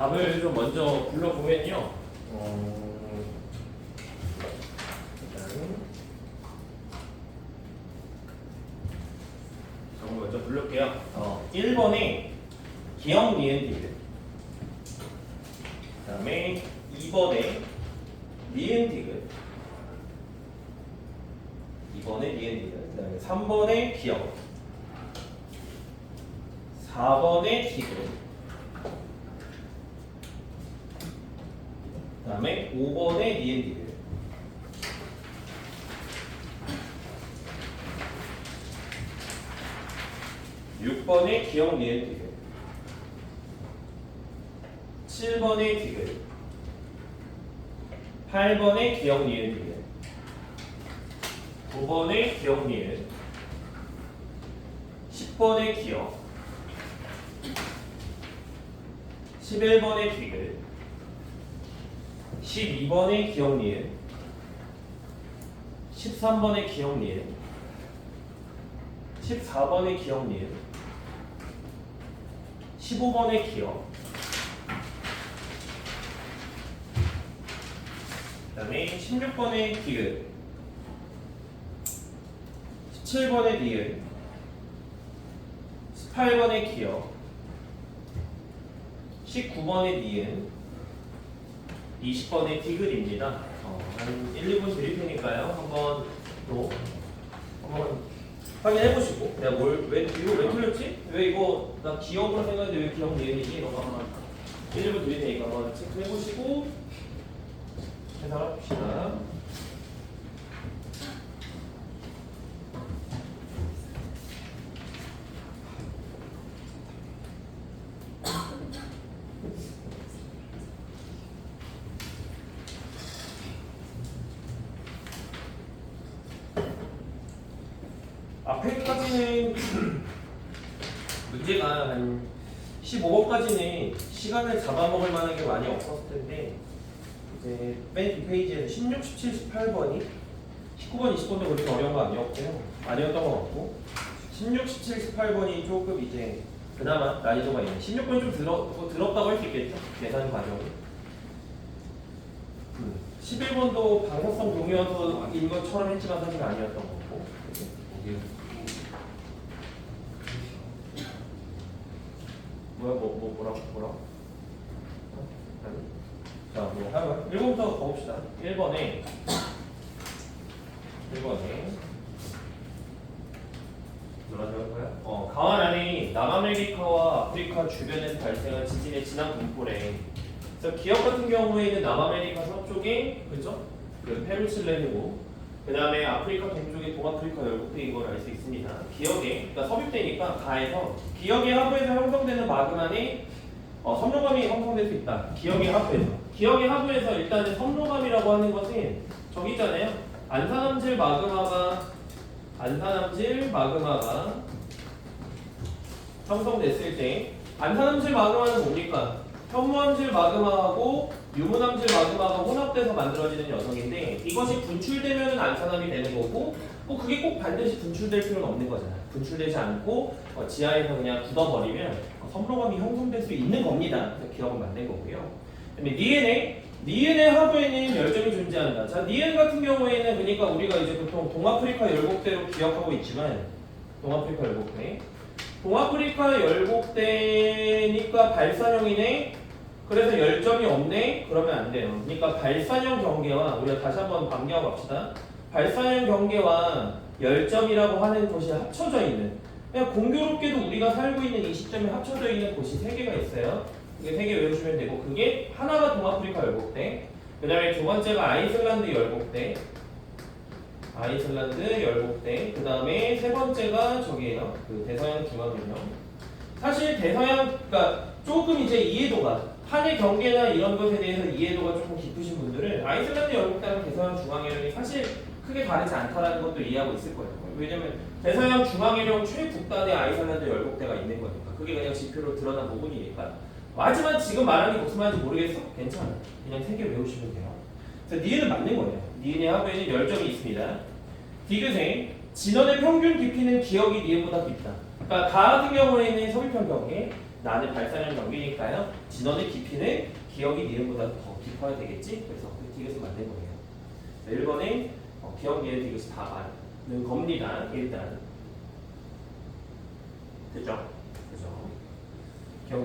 답을 좀 먼저 불러보면요. 일단 답을 먼저 부를게요. 1번에 기억 니은 디귿, 그 다음에 2번에 니은 디귿, 2번에 니은 디귿, 그 다음에 3번에 기억, 4번에 디귿, 그 다음에 5번에 니은 디귿, 6번에 기억 니은 디귿, 7번에 디귿, 8번에 기억 니은 디귿, 9번에 기억 니은, 10번에 기억, 11번에 디귿, 12번에 기억 니은, 13번에 기억 니은, 14번에 기억 니은, 15번에 기억, 그 다음에 16번에 디귿, 17번에 니은, 18번에 기억, 19번에 니은, 20번에 디귿입니다. 한 1, 2분 드릴 테니까요. 한번 또 한번 확인해 보시고 내가 이거 왜 틀렸지? 왜 이거 나 기억으로 생각했는데 왜 기억 니은이지? 이런 거 한번 1, 2분 드릴 테니까 한번 체크해 보시고 해석해 봅시다. 앞에까지는 문제가 한 15번까지는 시간을 잡아먹을 만한 게 많이 없었을 텐데 이제 맨 뒷페이지에서 16, 17, 18번이 19번, 20번도 그렇게 어려운 거 아니었고요. 아니었던 것 같고 16, 17, 18번이 조금 이제 그나마 난이도가 있는 16번이 좀 들었다고 할 수 있겠죠. 계산 과정이 11번도 방사성 동요인 것처럼 했지만 사실 아니었던 거고 뭐라고? 아니. 자, 뭐 하면 1번부터 가봅시다. 1번에 뭐라고 할까요? 강원 안에 남아메리카와 아프리카 주변에서 발생한 지진의 진앙 분포래. 그래서 기억 같은 경우에는 남아메리카 서쪽에 그죠? 그 페루칠레이고 그 다음에 아프리카 동쪽에 동아프리카 열국대인 걸 알 수 있습니다. 기억에, 그러니까 섭입되니까 가에서 기억의 하부에서 형성되는 마그마니 섬로감이 형성될 수 있다. 기억의 하부에서. 기억의 하부에서 일단은 섬로감이라고 하는 것은 저기 있잖아요. 안산암질 마그마가 형성됐을 때 안산암질 마그마는 뭡니까? 현무암질 마그마하고 유문암질 마그마가 혼합돼서 만들어지는 녀석인데 이것이 분출되면 안산암이 되는 거고 그게 꼭 반드시 분출될 필요는 없는 거잖아. 분출되지 않고 지하에서 그냥 굳어버리면 섬로감이 형성될 수 있는 겁니다. 기억은 맞는 거고요. 그다음에 니은의 하부에는 열점이 존재한다. 자, 니은 같은 경우에는 그러니까 우리가 이제 보통 동아프리카 열곡대로 기억하고 있지만 동아프리카 열곡대니까 발산형이네. 그래서 열점이 없네? 그러면 안 돼요. 그러니까 발산형 경계와 우리가 다시 한번 반기하고 갑시다. 발산형 경계와 열점이라고 하는 곳이 합쳐져 있는 그냥 공교롭게도 우리가 살고 있는 이 시점에 합쳐져 있는 곳이 3개가 있어요. 그게 3개 외우시면 되고 그게 하나가 동아프리카 열곡대 그 다음에 두 번째가 아이슬란드 열곡대 그 다음에 세 번째가 저기에요. 그 대서양 중앙균형. 사실 대서양 그러니까 조금 이제 이해도가 한의 경계나 이런 것에 대해서 이해도가 조금 깊으신 분들은 아이슬란드 열곡대랑 대서양 중앙해령이 사실 크게 다르지 않다라는 것도 이해하고 있을 거예요. 왜냐면 대서양 중앙해령 최북단에 아이슬란드 열곡대가 있는 거니까 그게 그냥 지표로 드러난 부분이니까. 하지만 지금 말하는 게 무슨 말인지 모르겠어? 괜찮아. 그냥 3개 외우시면 돼요. 그래서 니은은 맞는 거예요. 니은의 하부에는 열점이 있습니다. 디귿의 진원의 평균 깊이는 기억이 니은보다 깊다. 그러니까 가 같은 경우에는 섭입형 경계, 나는 발산형 경계니까요. 진원의 깊이는 기억이 니은보다 더 깊어야 되겠지? 그래서 그 디귿을 만든 거예요. 1번에 기억, 니은, 디귿이 다 맞는 겁니다. 일단 됐죠? 그죠? 기억,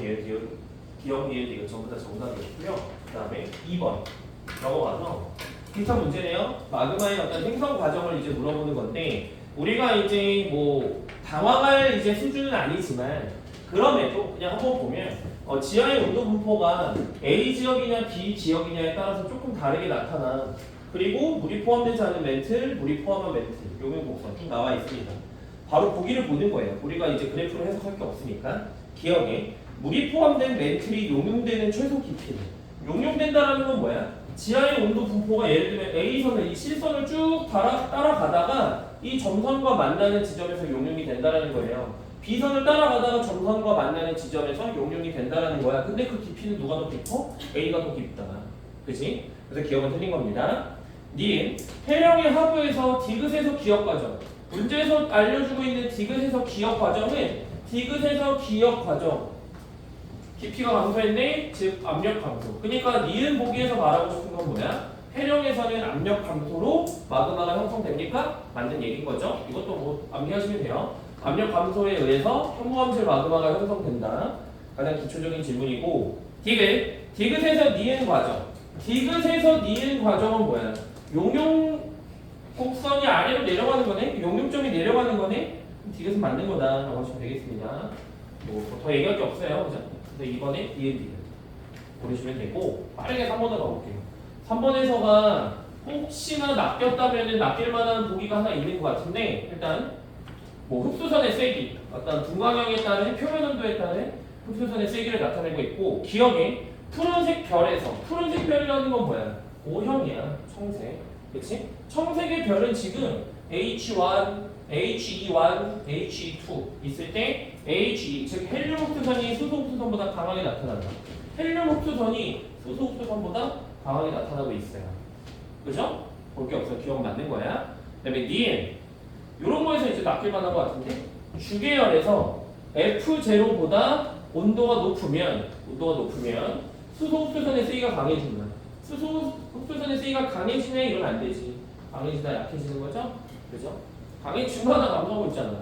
니은, 디귿 전부 다 정답이었고요. 그 다음에 2번 넘어가서 비슷한 문제네요. 마그마의 어떤 생성 과정을 이제 물어보는 건데 우리가 이제 뭐 당황할 이제 수준은 아니지만 그럼에도 그냥 한번 보면 지하의 온도 분포가 A 지역이냐 B 지역이냐에 따라서 조금 다르게 나타나. 그리고 물이 포함되지 않은 멘틀, 물이 포함한 멘틀, 용융 곡선 쭉 나와 있습니다. 바로 보기를 보는 거예요. 우리가 이제 그래프로 해석할 게 없으니까 기억에 물이 포함된 멘틀이 용융되는 최소 깊이는 용융된다라는 건 뭐야? 지하의 온도 분포가 예를 들면 A선을 이 실선을 쭉 따라가다가 이 점선과 만나는 지점에서 용융이 된다라는 거예요. B선을 따라가다가 점선과 만나는 지점에서 용융이 된다라는 거야. 근데 그 깊이는 누가 더 깊어? A가 더 깊다. 그치? 그래서 기억은 틀린 겁니다. 니은 해령의 하부에서 디귿에서 기억 과정. 문제에서 알려주고 있는 디귿에서 기억 과정은 디귿에서 기억 과정. 깊이가 감소했네, 즉 압력 감소. 그러니까 니은 보기에서 말하고 싶은 건 뭐야? 해령에서는 압력 감소로 마그마가 형성됩니까? 맞는 얘기인 거죠. 이것도 뭐 암기하시면 돼요. 압력 감소에 의해서 현무암질 마그마가 형성된다. 가장 기초적인 질문이고 디귿에서 니은 과정. 디귿에서 니은 과정은 뭐야? 용융 곡선이 아래로 내려가는 거네? 용융점이 내려가는 거네? 디귿은 맞는 거다 라고 하시면 되겠습니다. 뭐 더 얘기할 게 없어요. 그죠? 그래서 이번에 니은 보내주면 되고 빠르게 3번으로 가볼게요. 3번에서가 혹시나 낚였다면 낚일 만한 보기가 하나 있는 것 같은데 일단 뭐 흡수선의 세기, 어떤 분광형에 따른 표면 온도에 따른 흡수선의 세기를 나타내고 있고 기억에 푸른색 별에서 푸른색 별이라는 건 뭐야? O형이야. 청색. 그치? 청색의 별은 지금 H1, He1, He2 있을 때 He, 즉 헬륨 흡수선이 수소 흡수선보다 강하게 나타난다. 헬륨 흡수선이 수소 흡수선보다 강하게 나타나고 있어요. 그죠? 볼 게 없어. 기억 맞는 거야. 그 다음에 니은 이런 거에서 이제 낚일 만한 것 같은데 주계열에서 F0보다 온도가 높으면 수소 흡수선의 세기가 강해진다. 수소 흡수선의 세기가 강해지네 이러면 안 되지. 강해지다 약해지는 거죠? 그죠? 강해지거나 감소하고 있잖아.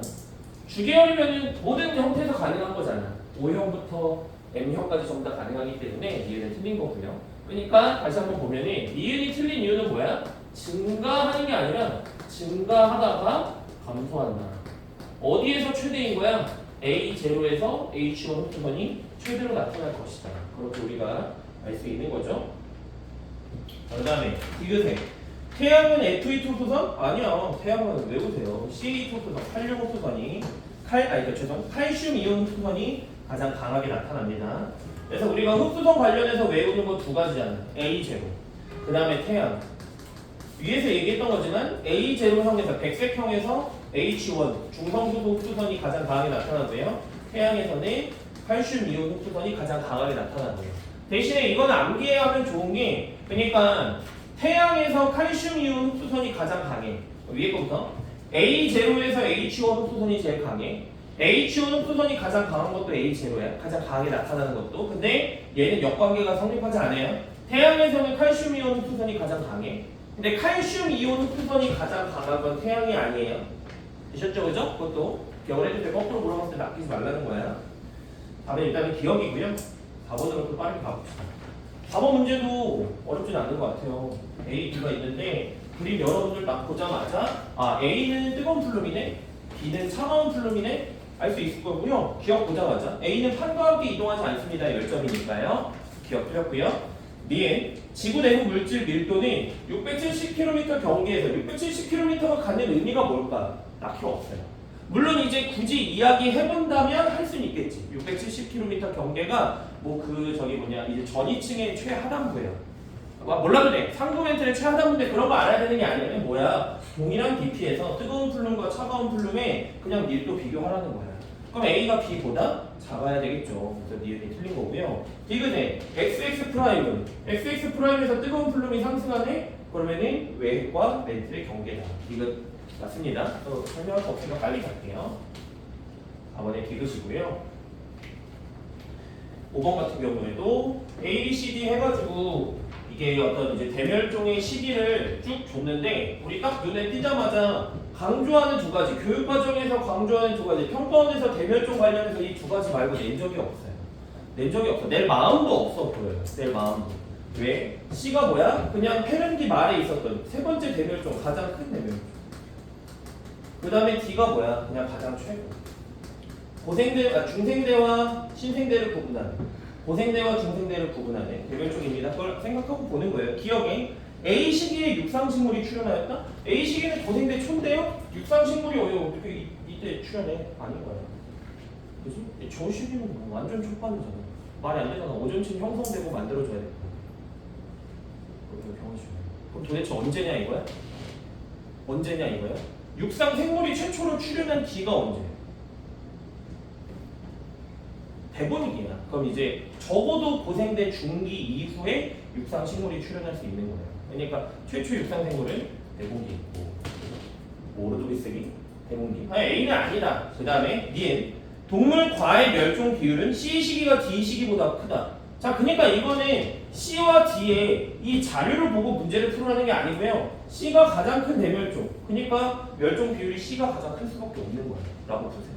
주계열이면은 모든 형태에서 가능한 거잖아. O형부터 M형까지 전부 다 가능하기 때문에 니은은 틀린 거고요. 그러니까 다시 한번 보면은 니은이 틀린 이유는 뭐야? 증가하는 게 아니라 증가하다가 감소한다. 어디에서 최대인 거야? A0에서 H1 흡수선이 최대로 나타날 것이다. 그렇게 우리가 알 수 있는 거죠. 그 다음에 디귿에 태양은 Fe2 흡수선? 아니야. 태양은 외우세요. C2 흡수선, 칼륨 흡수선이 칼슘 이온 흡수선이 가장 강하게 나타납니다. 그래서 우리가 흡수선 관련해서 외우는 거 두 가지잖아. A0. 그 다음에 태양. 위에서 얘기했던 거지만 A0형에서 백색형에서 H1 중성수소 흡수선이 가장 강하게 나타나고요. 태양에서는 칼슘 이온 흡수선이 가장 강하게 나타나고요. 대신에 이건 암기하면 좋은 게 그러니까 태양에서 칼슘 이온 흡수선이 가장 강해. 위에 거부터 A0에서 H1 흡수선이 제일 강해. H1 흡수선이 가장 강한 것도 A0야. 가장 강하게 나타나는 것도. 근데 얘는 역관계가 성립하지 않아요. 태양에서는 칼슘 이온 흡수선이 가장 강해. 근데 칼슘 이온 흡수선이 가장 강한 건 태양이 아니에요. 되셨죠? 그죠? 그것도 기억을 해주세요. 거꾸로 물어봤을 때 낚이지 말라는 거야. 답은 일단은 기억이고요. 4번으로 또 빠르게 가봅시다. 4번 문제도 어렵진 않은 것 같아요. A, B가 있는데 그림 여러분들 딱 보자마자 A는 뜨거운 플룸이네, B는 차가운 플룸이네 알 수 있을 거고요. 기억 보자마자 A는 판과 함께 이동하지 않습니다. 10점이니까요. 기억 틀렸고요. 니은 지구 내부 물질 밀도는 670km 경계에서 670km가 갖는 의미가 뭘까? 나 필요 없어요. 물론 이제 굳이 이야기해본다면 할 수는 있겠지. 670km 경계가 이제 전위층의 최하단부예요. 몰라도 돼. 상부 멘틀의 최하단부인데 그런 거 알아야 되는 게 아니라 뭐야? 동일한 깊이에서 뜨거운 플룸과 차가운 플룸의 그냥 밀도 비교하라는 거야. 그럼 A가 B보다 작아야 되겠죠. 그래서 니은이 틀린 거고요. 디귿에 XX'에서 뜨거운 플룸이 상승하네? 그러면은 외핵과 멘틀의 경계다. 디귿 맞습니다. 또 설명할 거 없으니까 빨리 갈게요. 4번에 디귿이고요. 5번 같은 경우에도 A, B, C, D 해가지고 이게 어떤 이제 대멸종의 시기를 쭉 줬는데 우리 딱 눈에 띄자마자 강조하는 두 가지, 교육 과정에서 강조하는 두 가지, 평가원에서 대멸종 관련해서 이 두 가지 말고 낸 적이 없어요. 낸 적이 없어. 낼 마음도 없어 보여요. 낼 마음도. 왜? C가 뭐야? 그냥 패런기 말에 있었던 세 번째 대멸종, 가장 큰 대멸종. 그 다음에 D가 뭐야? 그냥 가장 최고. 중생대와 신생대를 구분하는, 고생대와 중생대를 구분하는 대멸종입니다. 그걸 생각하고 보는 거예요. 기억에 A 시기에 육상식물이 출현하였다? A 시기는 고생대 초인데요? 육상식물이 어떻게 이때 출현해? 아닌 거야. 그지? 저 시기는 뭐 완전 초반이잖아. 말이 안 되잖아. 오존층 형성되고 만들어줘야 돼. 그럼 도대체 언제냐 이거야? 언제냐 이거야? 육상생물이 최초로 출현한 기가 언제? 대본이기야. 그럼 이제 적어도 고생대 중기 이후에 육상식물이 출현할 수 있는 거예요. 그러니까 최초 육상생물은 대본기 있고 오르도비스기 대본기. A는 아니다. 그 다음에 니은 동물 과의 멸종 비율은 C 시기가 D 시기보다 크다. 자, 그러니까 이거는 C와 D의 이 자료를 보고 문제를 풀어내는 게 아니고요. C가 가장 큰 대멸종. 그러니까 멸종 비율이 C가 가장 클 수밖에 없는 거예요. 라고 보세요.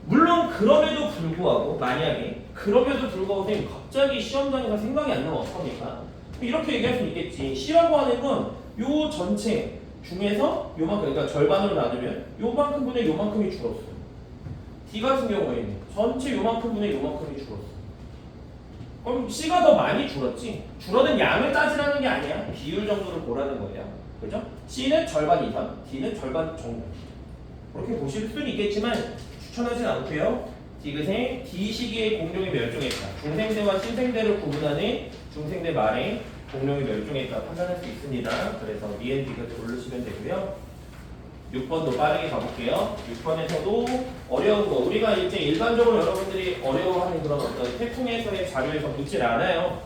물론 그럼에도 불구하고 만약에 그럼에도 불구하고 선생님 갑자기 시험장에서 생각이 안 나면 어떡합니까? 이렇게 얘기할 수 있겠지. C라고 하는 건 요 전체 중에서 요만큼, 그러니까 절반으로 나누면 요만큼 분의 요만큼이 줄었어. D 같은 경우에는 전체 요만큼 분의 요만큼이 줄었어. 그럼 C가 더 많이 줄었지. 줄어든 양을 따지라는 게 아니야. 비율 정도를 보라는 거예요. 그죠? C는 절반 이상, D는 절반 정도. 그렇게 보실 수는 있겠지만 추천하진 않고요. 디귿의 D 시기에 공룡이 멸종했다. 중생대와 신생대를 구분하는 중생대 말에 공룡이 멸종했다 판단할 수 있습니다. 그래서 니은 디귿 고르시면 되고요. 6번도 빠르게 가볼게요. 6번에서도 어려운 거 우리가 이제 일반적으로 여러분들이 어려워하는 그런 어떤 태풍에서의 자료에서 묻질 않아요.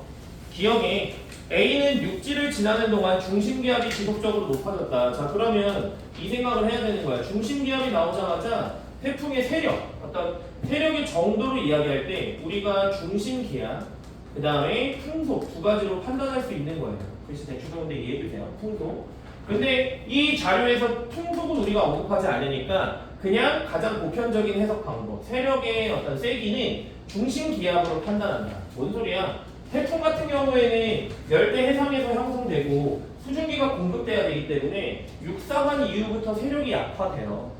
기억에 A는 육지를 지나는 동안 중심기압이 지속적으로 높아졌다. 자, 그러면 이 생각을 해야 되는 거야. 중심기압이 나오자마자 태풍의 세력, 어떤 세력의 정도로 이야기할 때 우리가 중심기압, 그 다음에 풍속 두 가지로 판단할 수 있는 거예요. 글씨 대충 적은데 이해해주세요. 풍속. 근데 이 자료에서 풍속은 우리가 언급하지 않으니까 그냥 가장 보편적인 해석 방법, 세력의 어떤 세기는 중심기압으로 판단한다. 뭔 소리야? 태풍 같은 경우에는 열대 해상에서 형성되고 수증기가 공급돼야 되기 때문에 육상한 이후부터 세력이 약화돼요.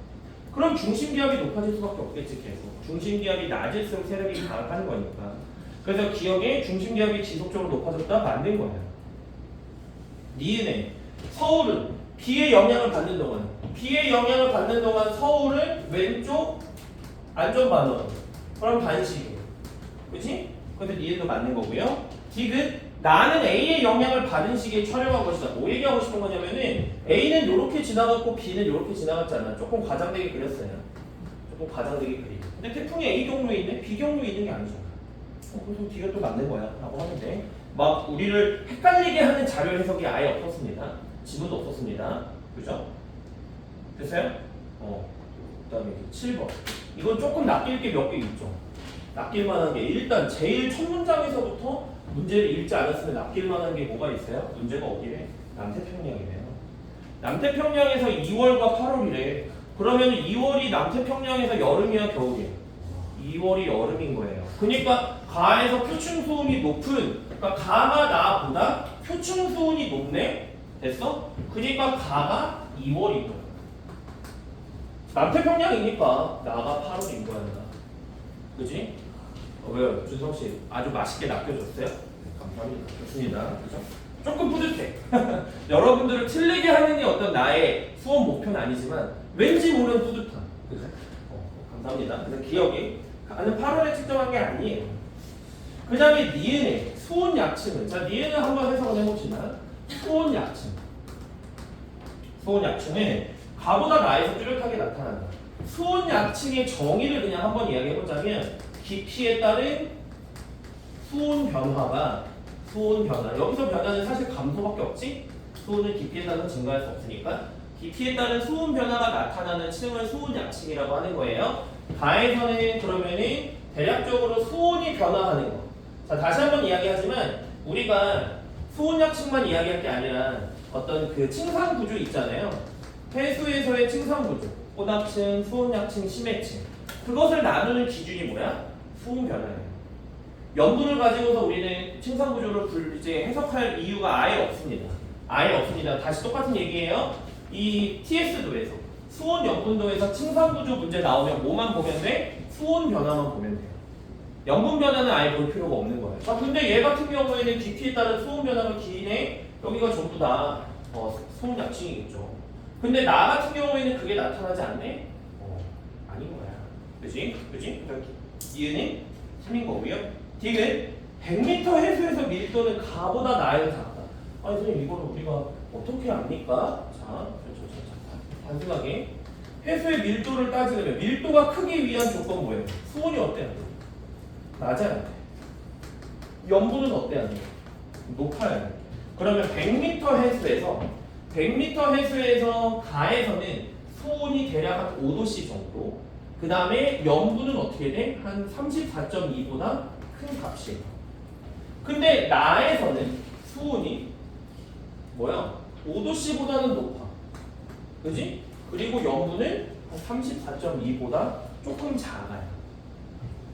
그럼 중심기압이 높아질 수밖에 없겠지. 계속 중심기압이 낮을수록 세력이 강하는 거니까. 그래서 기억에 중심기압이 지속적으로 높아졌다 만든 거예요. 니은에 서울은 비의 영향을 받는 동안 서울은 왼쪽 안전반원, 그럼 반시계, 그렇지? 그래서 니은도 맞는 거고요. 디귿 나는 A의 영향을 받은 시기에 촬영한 것이다. 뭐 얘기하고 싶은 거냐면은 A는 요렇게 지나갔고 B는 요렇게 지나갔잖아. 조금 과장되게 그렸어요. 조금 과장되게 그리고. 근데 태풍이 A 경로에 있네? B 경로에 있는 게 아니잖아. 그래서 디귿도 맞는 거야 라고 하는데 막 우리를 헷갈리게 하는 자료 해석이 아예 없었습니다. 지문도 없었습니다. 그죠? 됐어요? 그 다음에 7번. 이건 조금 낚일 게 몇 개 있죠. 낚일 만한 게 일단 제일 첫 문장에서부터 문제를 읽지 않았으면 낚일 만한 게 뭐가 있어요? 문제가 어디래? 남태평양이래요. 남태평양에서 2월과 8월이래. 그러면 2월이 남태평양에서 여름이야 겨울이야? 2월이 여름인 거예요. 그러니까 가에서 표층수온이 높은, 그러니까 가가 나보다 표층수온이 높네? 됐어? 그러니까 가가 2월인 거야. 남태평양이니까 나가 8월인 거야. 그지? 왜요? 준성씨 아주 맛있게 낚여줬어요? 네, 감사합니다. 좋습니다. 그죠? 조금 뿌듯해. 여러분들을 틀리게 하는 게 어떤 나의 수험 목표는 아니지만 왠지 모르는 뿌듯함. 그죠? 감사합니다. 그래서 기억이 가는 8월에 측정한 게 아니에요. 그 다음에 니은의 수온 약층은, 자 니은을 한번 해석을 해봅시다. 수온 약층. 수온 약층은 가보다 나에서 뚜렷하게 나타난다. 수온 약층의 정의를 그냥 한번 이야기해보자면 깊이에 따른 수온 변화. 여기서 변화는 사실 감소밖에 없지? 수온은 깊이에 따라 증가할 수 없으니까 깊이에 따른 수온 변화가 나타나는 층을 수온 약층이라고 하는 거예요. 가에서는 그러면은 대략적으로 수온이 변화하는 거. 자, 다시 한번 이야기하지만 우리가 수온약층만 이야기할 게 아니라 어떤 그 층상 구조 있잖아요. 해수에서의 층상 구조, 꽃합층, 수온약층, 심해층. 그것을 나누는 기준이 뭐야? 수온 변화예요. 염분을 가지고서 우리는 층상 구조를 이제 해석할 이유가 아예 없습니다. 아예 없습니다. 다시 똑같은 얘기예요. 이 TS도에서 수온 염분도에서 층상 구조 문제 나오면 뭐만 보면 돼? 수온 변화만 보면 돼요. 염분 변화는 아예 볼 필요가 없는 거예요. 자, 근데 얘 같은 경우에는 깊이에 따른 수온 변화가 기네. 여기가 전부 다 수온 약층이겠죠. 근데 나 같은 경우에는 그게 나타나지 않네? 아닌 거야. 그지? 그지? 이유는 3인 거고요. D는 100m 해수에서 밀도는 가보다 나에서 작다. 아니 선생님 이거는 우리가 어떻게 압니까? 자, 단순하게 해수의 밀도를 따지려면 밀도가 크기 위한 조건 뭐예요? 수온이 어때야 돼? 낮아야 돼. 염분은 어때야 돼? 높아야 돼. 그러면 100m 해수에서 가에서는 수온이 대략 한 5도씨 정도. 그 다음에 염분은 어떻게 돼? 한 34.2보다 큰 값이에요. 근데 나에서는 수온이 뭐야? 5도씨보다는 높아. 그지? 그리고 염분은 한 34.2보다 조금 작아요.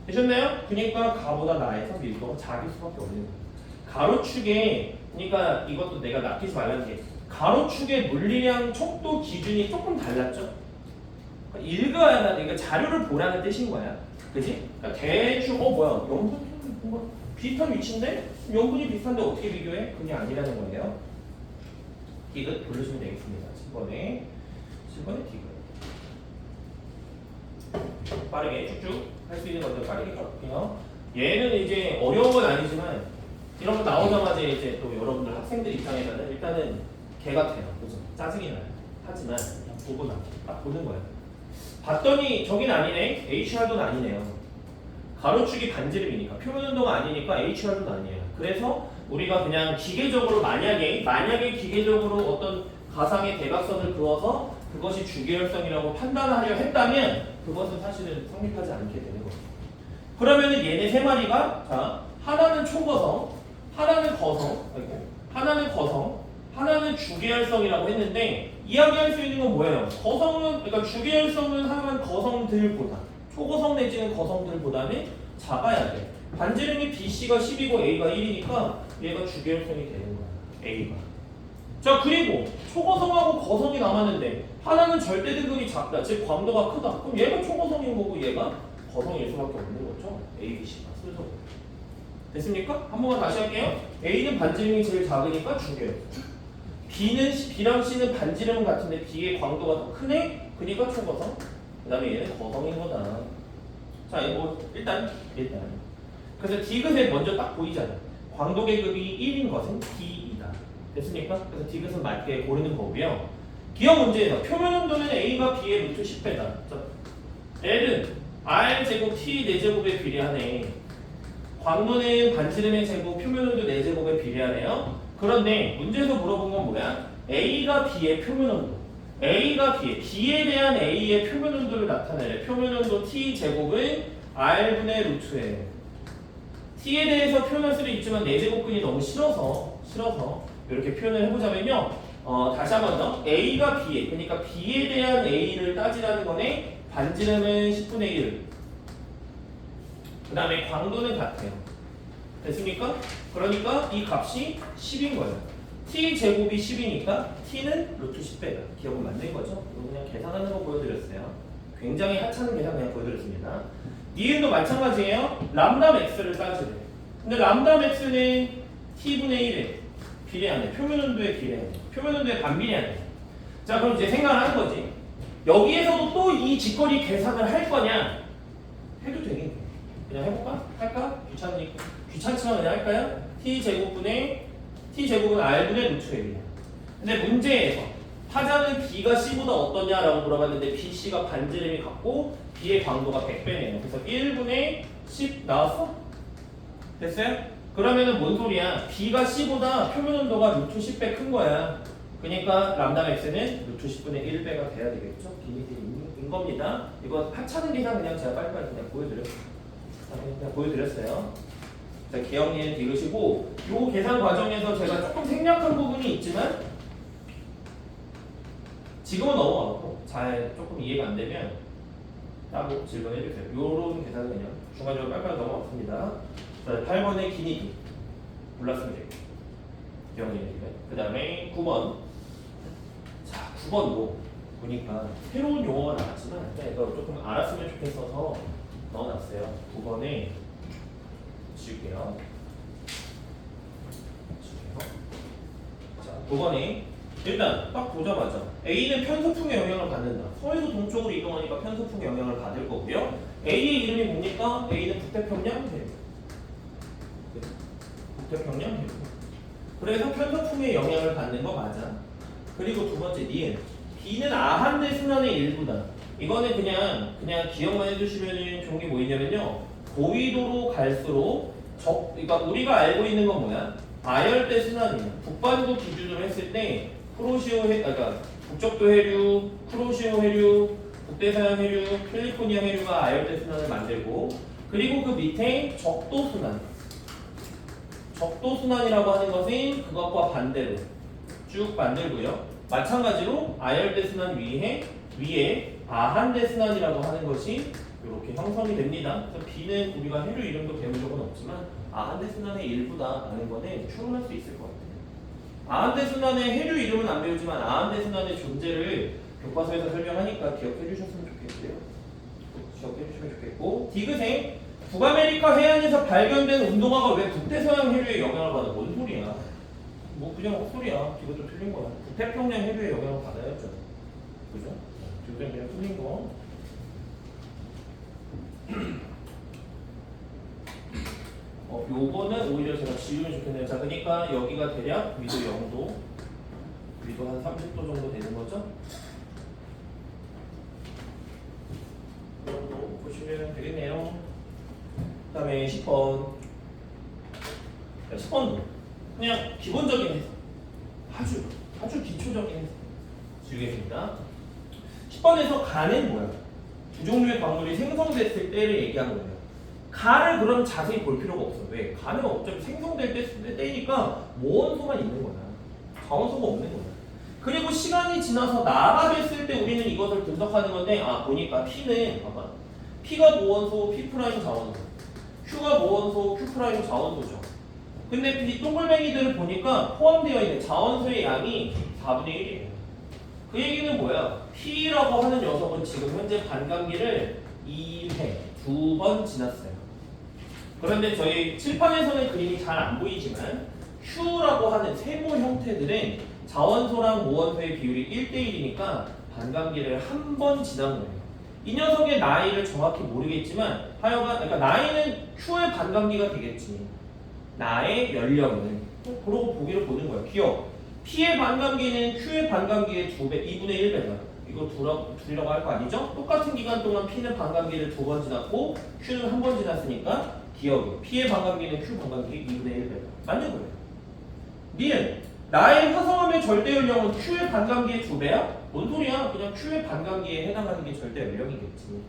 되셨나요? 그러니까 가보다 나에서 밀도가 작을 수밖에 없는 거예요. 가로축에, 그러니까 이것도 내가 낚이지 말라는 게 가로축의 물리량 척도 기준이 조금 달랐죠? 그러니까 읽어야 하는, 그러니까 자료를 보라는 뜻인 거야. 그지? 그러니까 대충 뭐야? 염분 뭔가 비슷한 위치인데? 염분이 비슷한데 어떻게 비교해? 그게 아니라는 거예요. 디귿 돌려주면 되겠습니다. 7번에 디귿. 빠르게 쭉쭉 할 수 있는 것들 빠르게 가볼게요. 얘는 이제 어려운 건 아니지만 이런 거 나오자마자 이제 또 여러분들 학생들 입장에서는 일단은 개 같아요. 그죠? 짜증이 나요. 하지만 그냥 보고 딱 보는 거예요. 봤더니 저긴 아니네. HR도는 아니네요. 가로축이 반지름이니까 표면 운동가 아니니까 HR도는 아니에요. 그래서 우리가 그냥 기계적으로 만약에 기계적으로 어떤 가상의 대각선을 그어서 그것이 주계열성이라고 판단하려 했다면 그것은 사실은 성립하지 않게 되는 거예요. 그러면은 얘네 세 마리가 자 하나는 초거성, 하나는 거성, 하나는 주계열성이라고 했는데 이야기할 수 있는 건 뭐예요? 거성은 그러니까 주계열성은 하나는 거성들보다 초거성 내지는 거성들보다는 작아야 돼. 반지름이 BC가 10이고 A가 1이니까 얘가 주계열성이 되는 거야. A가. 자 그리고 초거성하고 거성이 남았는데 하나는 절대 등급이 작다. 즉 광도가 크다. 그럼 얘가 초거성인 거고 얘가 거성일 수밖에 없는 거죠. A, B, C가 순서로. 됐습니까? 한 번만 다시 할게요. A는 반지름이 제일 작으니까 주계열성. B랑 C는 반지름은 같은데 B의 광도가 더 크네? 그러니까 초거성. 그 다음에 얘는 거성인 거다. 자 이거 일단 그래서 디귿에 먼저 딱 보이잖아요. 광도 계급이 1인 것은 D이다. 됐습니까? 그래서 디귿은 맞게 고르는 거고요. 기억 문제에서 표면 온도는 A가 B의 루트 10배다. 자, L은 R제곱 T 4제곱에 비례하네. 광도는 반지름의 제곱, 표면 온도 4제곱에 비례하네요. 그런데 문제에서 물어본 건 뭐야? A가 B의 표면 온도. A가 B에 대한 A의 표면 온도를 나타내래. 표면 온도 T 제곱은 R분의 루트에. T에 대해서 표현할 수도 있지만 4제곱근이 너무 싫어서 이렇게 표현을 해보자면요. 다시 한번 더. A가 B에, 그러니까 B에 대한 A를 따지라는 거네. 반지름은 10분의 1. 그 다음에 광도는 같아요. 됐습니까? 그러니까 이 값이 10인 거예요. T 제곱이 10이니까 T는 루트 10배다. 기억은 맞는 거죠? 이거 그냥 계산하는 거 보여드렸어요. 굉장히 하찮은 계산 그냥 보여드렸습니다. 니은도 마찬가지예요. 람다 맥스를 따지래. 근데 람다 맥스는 T분의 1에 비례하네. 표면 온도에 비례하네. 표면 온도에 반비례하네. 자 그럼 이제 생각을 하는 거지. 여기에서도 또 이 직거리 계산을 할 거냐? 해도 되겠네. 그냥 해볼까? 할까? 귀찮지만 그냥 할까요? T제곱은 R분의 루트 A야. 근데 문제에서 하자는 B가 C보다 어떠냐라고 물어봤는데 B, C가 반지름이 같고 B의 광도가 100배네요. 그래서 1분의 10 나왔어? 됐어요? 그러면은 뭔 소리야? B가 C보다 표면 온도가 루트 10배 큰 거야. 그러니까 람다 맥스는 루트 10분의 1배가 돼야 되겠죠? 비밀인 겁니다. 이거 하찮은 계산 그냥 제가 빨리빨리 그냥 보여드렸어요. 그냥 보여드렸어요. 자, 기억니은 디귿이고 요 계산 과정에서 제가 조금 생략한 부분이 있지만 지금은 넘어가고 잘 조금 이해가 안 되면 따로 질문해 주세요. 요런 계산은 그냥 중간중간 빨빨 넘어갔습니다. 자, 8번의 기니기 몰랐으면 돼요. 기억니은 디귿. 그 다음에 9번. 자, 9번도 보니까 새로운 용어가 나왔지만 이거 조금 알았으면 좋겠어서 넣어놨어요. 9번에 지울게요. 자, 9번에 일단 딱 보자마자 A는 편서풍의 영향을 받는다. 서에서 동쪽으로 이동하니까 편서풍의 영향을 받을 거고요. A의 이름이 뭡니까? A는 북태평양 해류. 북태평양 해류. 그래서 편서풍의 영향을 받는 거 맞아. 그리고 두 번째 니은. B는 아한대 순환의 일부다. 이거는 그냥 기억만 해주시면 좋은 게 뭐 있냐면요. 고위도로 갈수록 그러니까 우리가 알고 있는 건 뭐야? 아열대 순환이야. 북반구 기준으로 했을 때 그러니까 북적도 해류, 쿠로시오 해류, 북대서양 해류, 캘리포니아 해류가 아열대 순환을 만들고 그리고 그 밑에 적도 순환. 적도 순환이라고 하는 것은 그것과 반대로 쭉 만들고요. 마찬가지로 아열대 순환 위에 아한대 순환이라고 하는 것이 이렇게 형성이 됩니다. 그래서 B는 우리가 해류 이름도 배운 적은 없지만 아한대 순환의 일부다라는 거는 추론할 수 있을 것 같아요. 아한대 순환의 해류 이름은 안 배우지만 아한대 순환의 존재를 교과서에서 설명하니까 기억해 주셨으면 좋겠고요. 기억해 주시면 좋겠고 디귿에 북아메리카 해안에서 발견된 운동화가 왜 북대서양 해류에 영향을 받아? 뭔 소리야? 뭐 그냥 헛소리야. 이것도 틀린 거야. 북태평양 해류에 영향을 받아야죠. 그죠? 지금 그냥 틀린 거. 요거는 오히려 제가 지우면 좋겠네요. 자, 그러니까 여기가 대략 위도 0도, 위도 한 30도 정도 되는 거죠? 이 정도 보시면 되겠네요. 그 다음에 10번. 10번도 그냥 기본적인 해석. 아주 기초적인 해석. 지우겠습니다. 10번에서 가는 뭐야? 두 종류의 광물이 생성됐을 때를 얘기하는 거예요. 가를 그럼 자세히 볼 필요가 없어. 왜? 가는 어차피 생성될 때니까 모원소만 있는 거야. 자원소가 없는 거야. 그리고 시간이 지나서 나가 됐을 때 우리는 이것을 분석하는 건데 보니까 P는 봐봐. P가 모원소, P' 자원소. Q가 모원소, Q' 자원소죠. 근데 이 동글뱅이들을 보니까 포함되어 있는 자원소의 양이 4분의 1이에요. 그 얘기는 뭐야? P라고 하는 녀석은 지금 현재 반감기를 2회, 2번 지났어요. 그런데 저희 칠판에서는 그림이 잘 안 보이지만 Q라고 하는 세모 형태들은 자원소랑 모원소의 비율이 1대1이니까 반감기를 한 번 지난 거예요. 이 녀석의 나이를 정확히 모르겠지만 하여간 그러니까 나이는 Q의 반감기가 되겠지. 나의 연령은 그러고 보기를 보는 거예요. 기억. P의 반감기는 Q의 반감기의 2배, 2분의 1배다. 이거 둘이라고 할 거 아니죠? 똑같은 기간 동안 P는 반감기를 2번 지났고 Q는 한 번 지났으니까 기억이. P의 반감기는 Q 반감기 2분의 1배다. 맞는 거예요. 니은 나의 화성암의 절대 연령은 Q의 반감기의 2배야? 뭔 소리야? 그냥 Q의 반감기에 해당하는 게 절대 연령이겠지.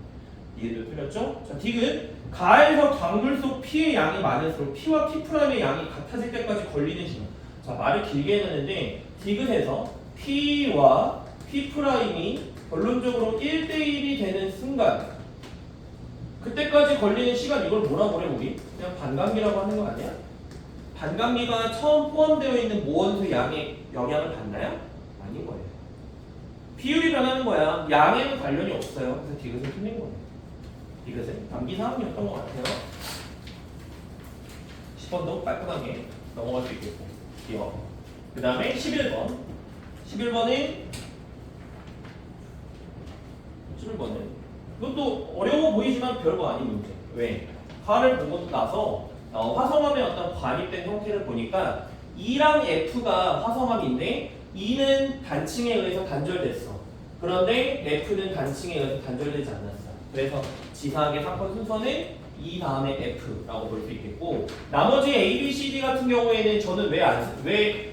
니은도 틀렸죠? 자, 디귿 가에서 광물 속 P의 양이 많을수록 P와 P'의 양이 같아질 때까지 걸리는 시간. 자, 말을 길게 해놨는데 디귿에서 P와 P'이 결론적으로 1대1이 되는 순간 그때까지 걸리는 시간 이걸 뭐라고 그래 우리? 그냥 반감기라고 하는 거 아니야? 반감기가 처음 포함되어 있는 모원소 양에 영향을 받나요? 아닌 거예요. 비율이 변하는 거야. 양에는 관련이 없어요. 그래서 디귿은 틀린 거예요. 디귿은 암기 사항이었던 것 같아요. 10번도 깔끔하게 넘어갈 수 있겠고 기억. 그 다음에 11번 11번은 이것도 어려워 보이지만 별거 아닌 문제. 왜? 가를 보고 나서 화성암의 어떤 관입된 형태를 보니까 E랑 F가 화성암인데 E는 단층에 의해서 단절됐어. 그런데 F는 단층에 의해서 단절되지 않았어. 그래서 지사학의 사건 순서는 E 다음에 F라고 볼 수 있겠고 나머지 A, B, C, D 같은 경우에는 저는 왜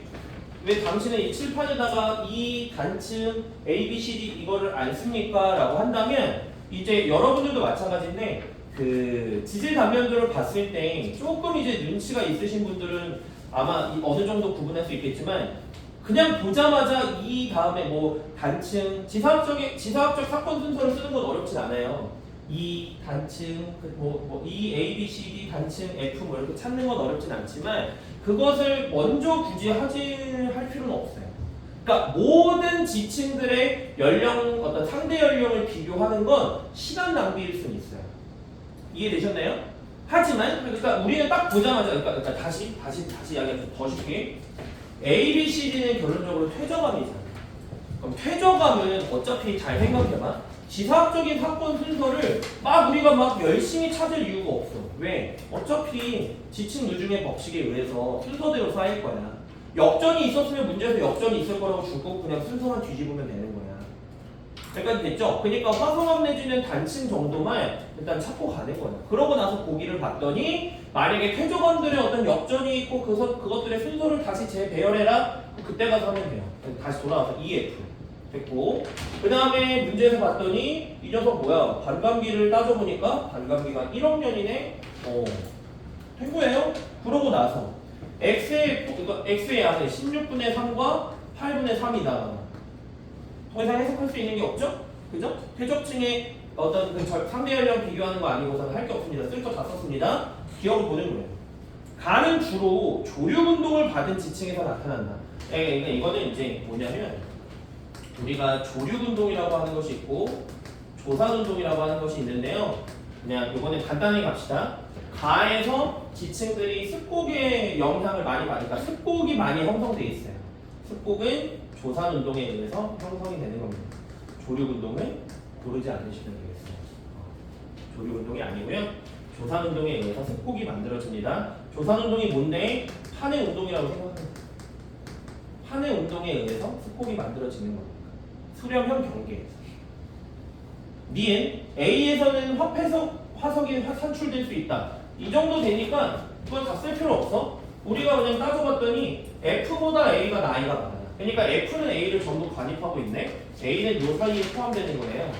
당신은 이 칠판에다가 이 단층 A, B, C, D 이거를 안 씁니까? 라고 한다면 이제 여러분들도 마찬가지인데 그 지질 단면도를 봤을 때 조금 이제 눈치가 있으신 분들은 아마 어느 정도 구분할 수 있겠지만 그냥 보자마자 이 다음에 뭐 단층 지사학적 사건 순서를 쓰는 건 어렵진 않아요. 이 단층 이 A, B, C, D 단층 F 뭐 이렇게 찾는 건 어렵진 않지만 그것을 먼저 굳이 할 필요는 없어요. 그러니까 모든 지층들의 연령 어떤 상대 연령을 비교하는 건 시간 낭비일 수는 있어요. 이해되셨나요? 하지만 그러니까 우리는 딱 보자마자 그러니까 다시 이야기해서 더 쉽게 A, B, C, D는 결론적으로 퇴저감이잖아요. 그럼 퇴저감은 어차피 잘 생각해봐. 지사학적인 사건 순서를 우리가 막 열심히 찾을 이유가 없어. 왜? 어차피 지층 누중의 법칙에 의해서 순서대로 쌓일 거야. 역전이 있었으면 문제에서 역전이 있을 거라고 줄 거고 그냥 순서만 뒤집으면 되는 거야. 여기까지 됐죠? 그러니까 화성암 내지는 단층 정도만 일단 찾고 가는 거야. 그러고 나서 보기를 봤더니 만약에 퇴저감들의 어떤 역전이 있고 그것들의 순서를 다시 재배열해라. 그때 가서 하면 돼요. 다시 돌아와서 EF 됐고 그 다음에 문제에서 봤더니 이 녀석 뭐야? 반감기를 따져보니까 반감기가 1억 년이네? 된 거예요. 그러고 나서 X의 양은 16분의 3과 8분의 3이다. 더 이상 해석할 수 있는 게 없죠? 그죠? 퇴적층의 어떤 그 상대 연령 비교하는 거 아니고서는 할 게 없습니다. 쓸 거 다 썼습니다. 기억을 보는 거예요. 가는 주로 조류운동을 받은 지층에서 나타난다. 그러니까 이거는 이제 뭐냐면 우리가 조류운동이라고 하는 것이 있고 조산운동이라고 하는 것이 있는데요. 그냥 이거는 간단히 갑시다. 가에서 지층들이 습곡의 영향을 많이 받으니까 습곡이 많이 형성되어 있어요. 습곡은 조산운동에 의해서 형성이 되는 겁니다. 조류운동은 고르지 않으시면 되겠어요. 조류운동이 아니고요. 조산운동에 의해서 습곡이 만들어집니다. 조산운동이 뭔데? 판의 운동이라고 생각합니다. 판의 운동에 의해서 습곡이 만들어지는 겁니다. 수렴형 경계에서. 니은 A에서는 화석이 산출될 수 있다. 이 정도 되니까 그건 다 쓸 필요 없어. 우리가 그냥 따져봤더니 F보다 A가 나이가 많아. 그러니까 F는 A를 전부 관입하고 있네. A는 요 사이에 포함되는 거예요.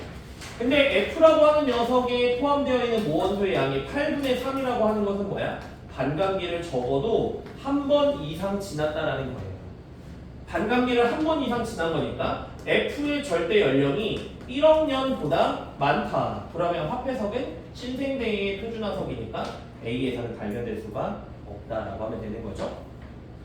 근데 F라고 하는 녀석에 포함되어 있는 모원소의 양이 8분의 3이라고 하는 것은 뭐야? 반감기를 적어도 한 번 이상 지났다라는 거예요. 반감기를 한 번 이상 지난 거니까 F의 절대 연령이 1억 년보다 많다. 그러면 화폐석은 신생대의 표준화석이니까 A에서는 발견될 수가 없다라고 하면 되는 거죠.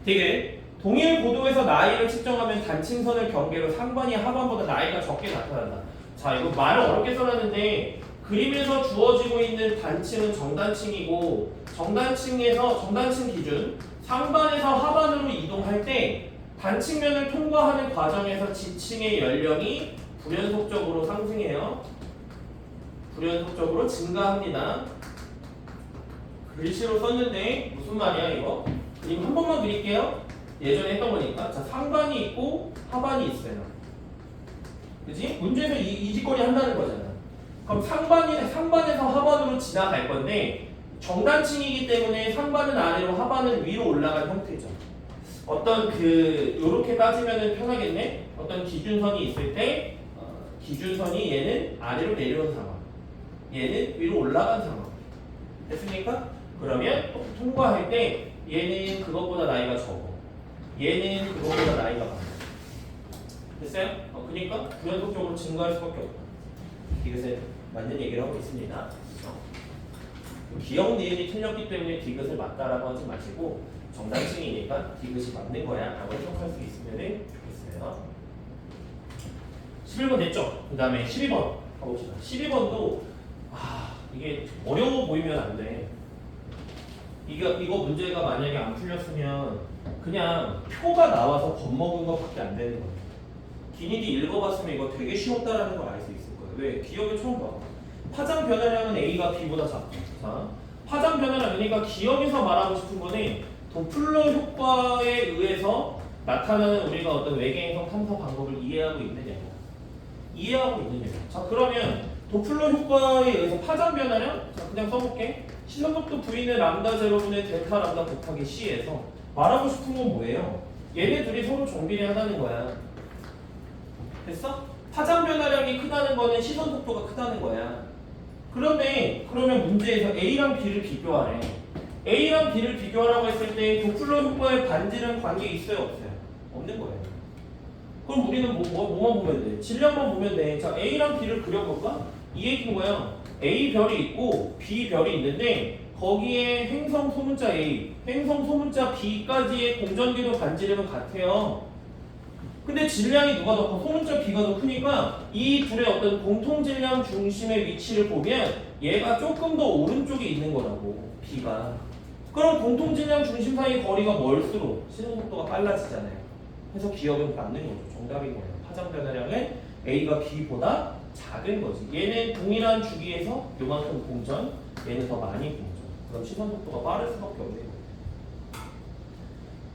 되게 동일 고도에서 나이를 측정하면 단층선을 경계로 상반이 하반보다 나이가 적게 나타난다. 자, 이거 말을 어렵게 써놨는데 그림에서 주어지고 있는 단층은 정단층이고 정단층 기준 상반에서 하반으로 이동할 때 단층면을 통과하는 과정에서 지층의 연령이 불연속적으로 상승해요. 불연속적으로 증가합니다. 글씨로 썼는데 무슨 말이야 이거? 그림 한 번만 그릴게요. 예전에 했던 거니까. 자, 상반이 있고 하반이 있어요. 그치? 문제에서 이 짓거리 한다는 거잖아. 그럼 상반에서 하반으로 지나갈 건데 정단층이기 때문에 상반은 아래로 하반은 위로 올라간 형태죠. 어떤 요렇게 따지면은 편하겠네. 어떤 기준선이 있을 때 기준선이 얘는 아래로 내려온 상황, 얘는 위로 올라간 상황. 됐습니까? 그러면 통과할 때 얘는 그것보다 나이가 적어, 얘는 그것보다 나이가 많아. 됐어요? 그러니까 불연속적으로 증가할 수밖에 없다. 이것에 맞는 얘기를 하고 있습니다. 기억 니은이 틀렸기 때문에 디귿을 맞다라고 하지 마시고 정단층이니까 디귿이 맞는 거야 라고 해석할 수 있으면 좋겠어요. 11번 됐죠? 그 다음에 12번 가봅시다. 12번도 이게 어려워 보이면 안 돼. 이거 문제가 만약에 안 풀렸으면 그냥 표가 나와서 겁먹은 것밖에 안 되는 거예요. 기니디 읽어봤으면 이거 되게 쉬웠다라는 걸 알 수 있을 거예요. 왜? 기억에 처음 봐. 파장 변화량은 A가 B보다 작다. 자, 파장 변화량, 그러니까 기억에서 말하고 싶은 거는 도플러 효과에 의해서 나타나는 우리가 어떤 외계행성 탐사 방법을 이해하고 있느냐. 자, 그러면 도플러 효과에 의해서 파장 변화량, 자, 그냥 써볼게. 시선속도 V는 람다 제로분의 델타 람다 곱하기 C에서 말하고 싶은 건 뭐예요? 얘네 둘이 서로 정비례하다는 거야. 됐어? 파장 변화량이 크다는 거는 시선 속도가 크다는 거야. 그런데 그러면 문제에서 A랑 B를 비교하래. A랑 B를 비교하라고 했을 때 도플러 효과의 반지름 관계 있어요 없어요? 없는 거예요. 그럼 우리는 뭐만 보면 돼? 질량만 보면 돼. 자 A랑 B를 그려볼까? 이 얘기인 거야. A 별이 있고 B 별이 있는데 거기에 행성 소문자 A, 행성 소문자 B까지의 공전궤도 반지름은 같아요. 근데 질량이 누가 더 커? 소문자 B가 더 크니까 이 둘의 어떤 공통 질량 중심의 위치를 보면 얘가 조금 더 오른쪽에 있는 거라고 B가. 그럼 공통 질량 중심 사이 거리가 멀수록 시선 속도가 빨라지잖아요. 그래서 기억은 맞는 거죠. 정답인 거예요. 파장 변화량은 A가 B보다 작은 거지. 얘는 동일한 주기에서 요만큼 공전, 얘는 더 많이 공전. 그럼 시선 속도가 빠를 수밖에 없는 거예요.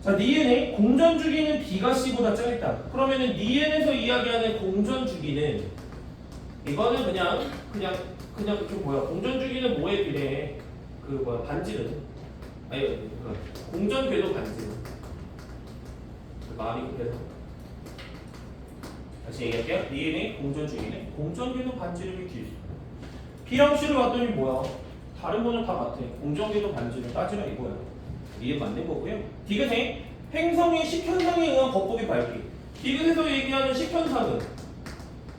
자, 니은의 공전 주기는 B가 C보다 작다. 그러면은 니은에서 이야기하는 공전 주기는 이거는 그냥 좀 뭐야? 공전 주기는 뭐에 비례해? 그 뭐야? 반지름. 아니, 공전 궤도 반지름. 말이 급해서. 다시 얘기할게요. 니은의 공전 주기는 공전 궤도 반지름이 길수. B랑 C를 봤더니 뭐야? 다른 거는 다 같아. 공전 궤도 반지름 따지라 이거야. 이해 맞는 거고요. 디귿의 행성의 식현상에 의한 겉보기 밝기. 디귿에서 얘기하는 식현상은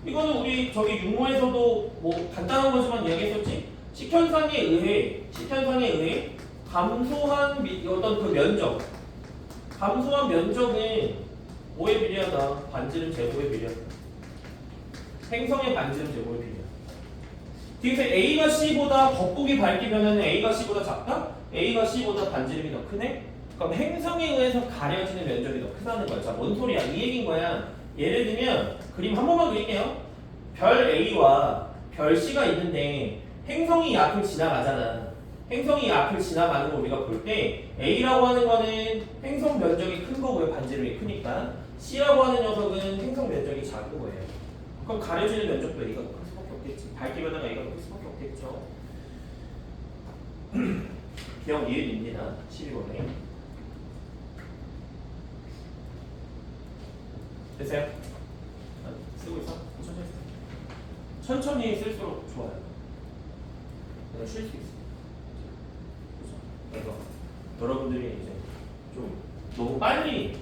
이거는 우리 저기 육모에서도 뭐 간단한 거지만 이야기했었지. 식현상에 의해 감소한 어떤 그 면적, 감소한 면적은 뭐에 비례하다? 반지름 제곱에 비례하다. 행성의 반지름 제곱에 비례하다. 디귿의 A가 C보다 겉보기 밝기 변화는 A가 C보다 작다? A가 C보다 반지름이 더 크네? 그럼 행성에 의해서 가려지는 면적이 더 크다는 거야. 자, 뭔 소리야? 이 얘기인 거야. 예를 들면 그림 한 번만 그릴게요. 별 A와 별 C가 있는데 행성이 이 앞을 지나가잖아. 행성이 이 앞을 지나가는 거 우리가 볼 때 A라고 하는 거는 행성 면적이 큰 거고요. 반지름이 크니까. C라고 하는 녀석은 행성 면적이 작은 거예요. 그럼 가려지는 면적도 A가 더 클 수밖에 없겠지. 밝기 변화가 A가 더 클 수밖에 없겠죠. 기억 이해됩니다. 12번에. 됐어요? 쓰고 있어? 천천히 쓸수록 좋아요. 내가 쉴 수 있어. 그래서 여러분들이 이제 좀 너무 빨리,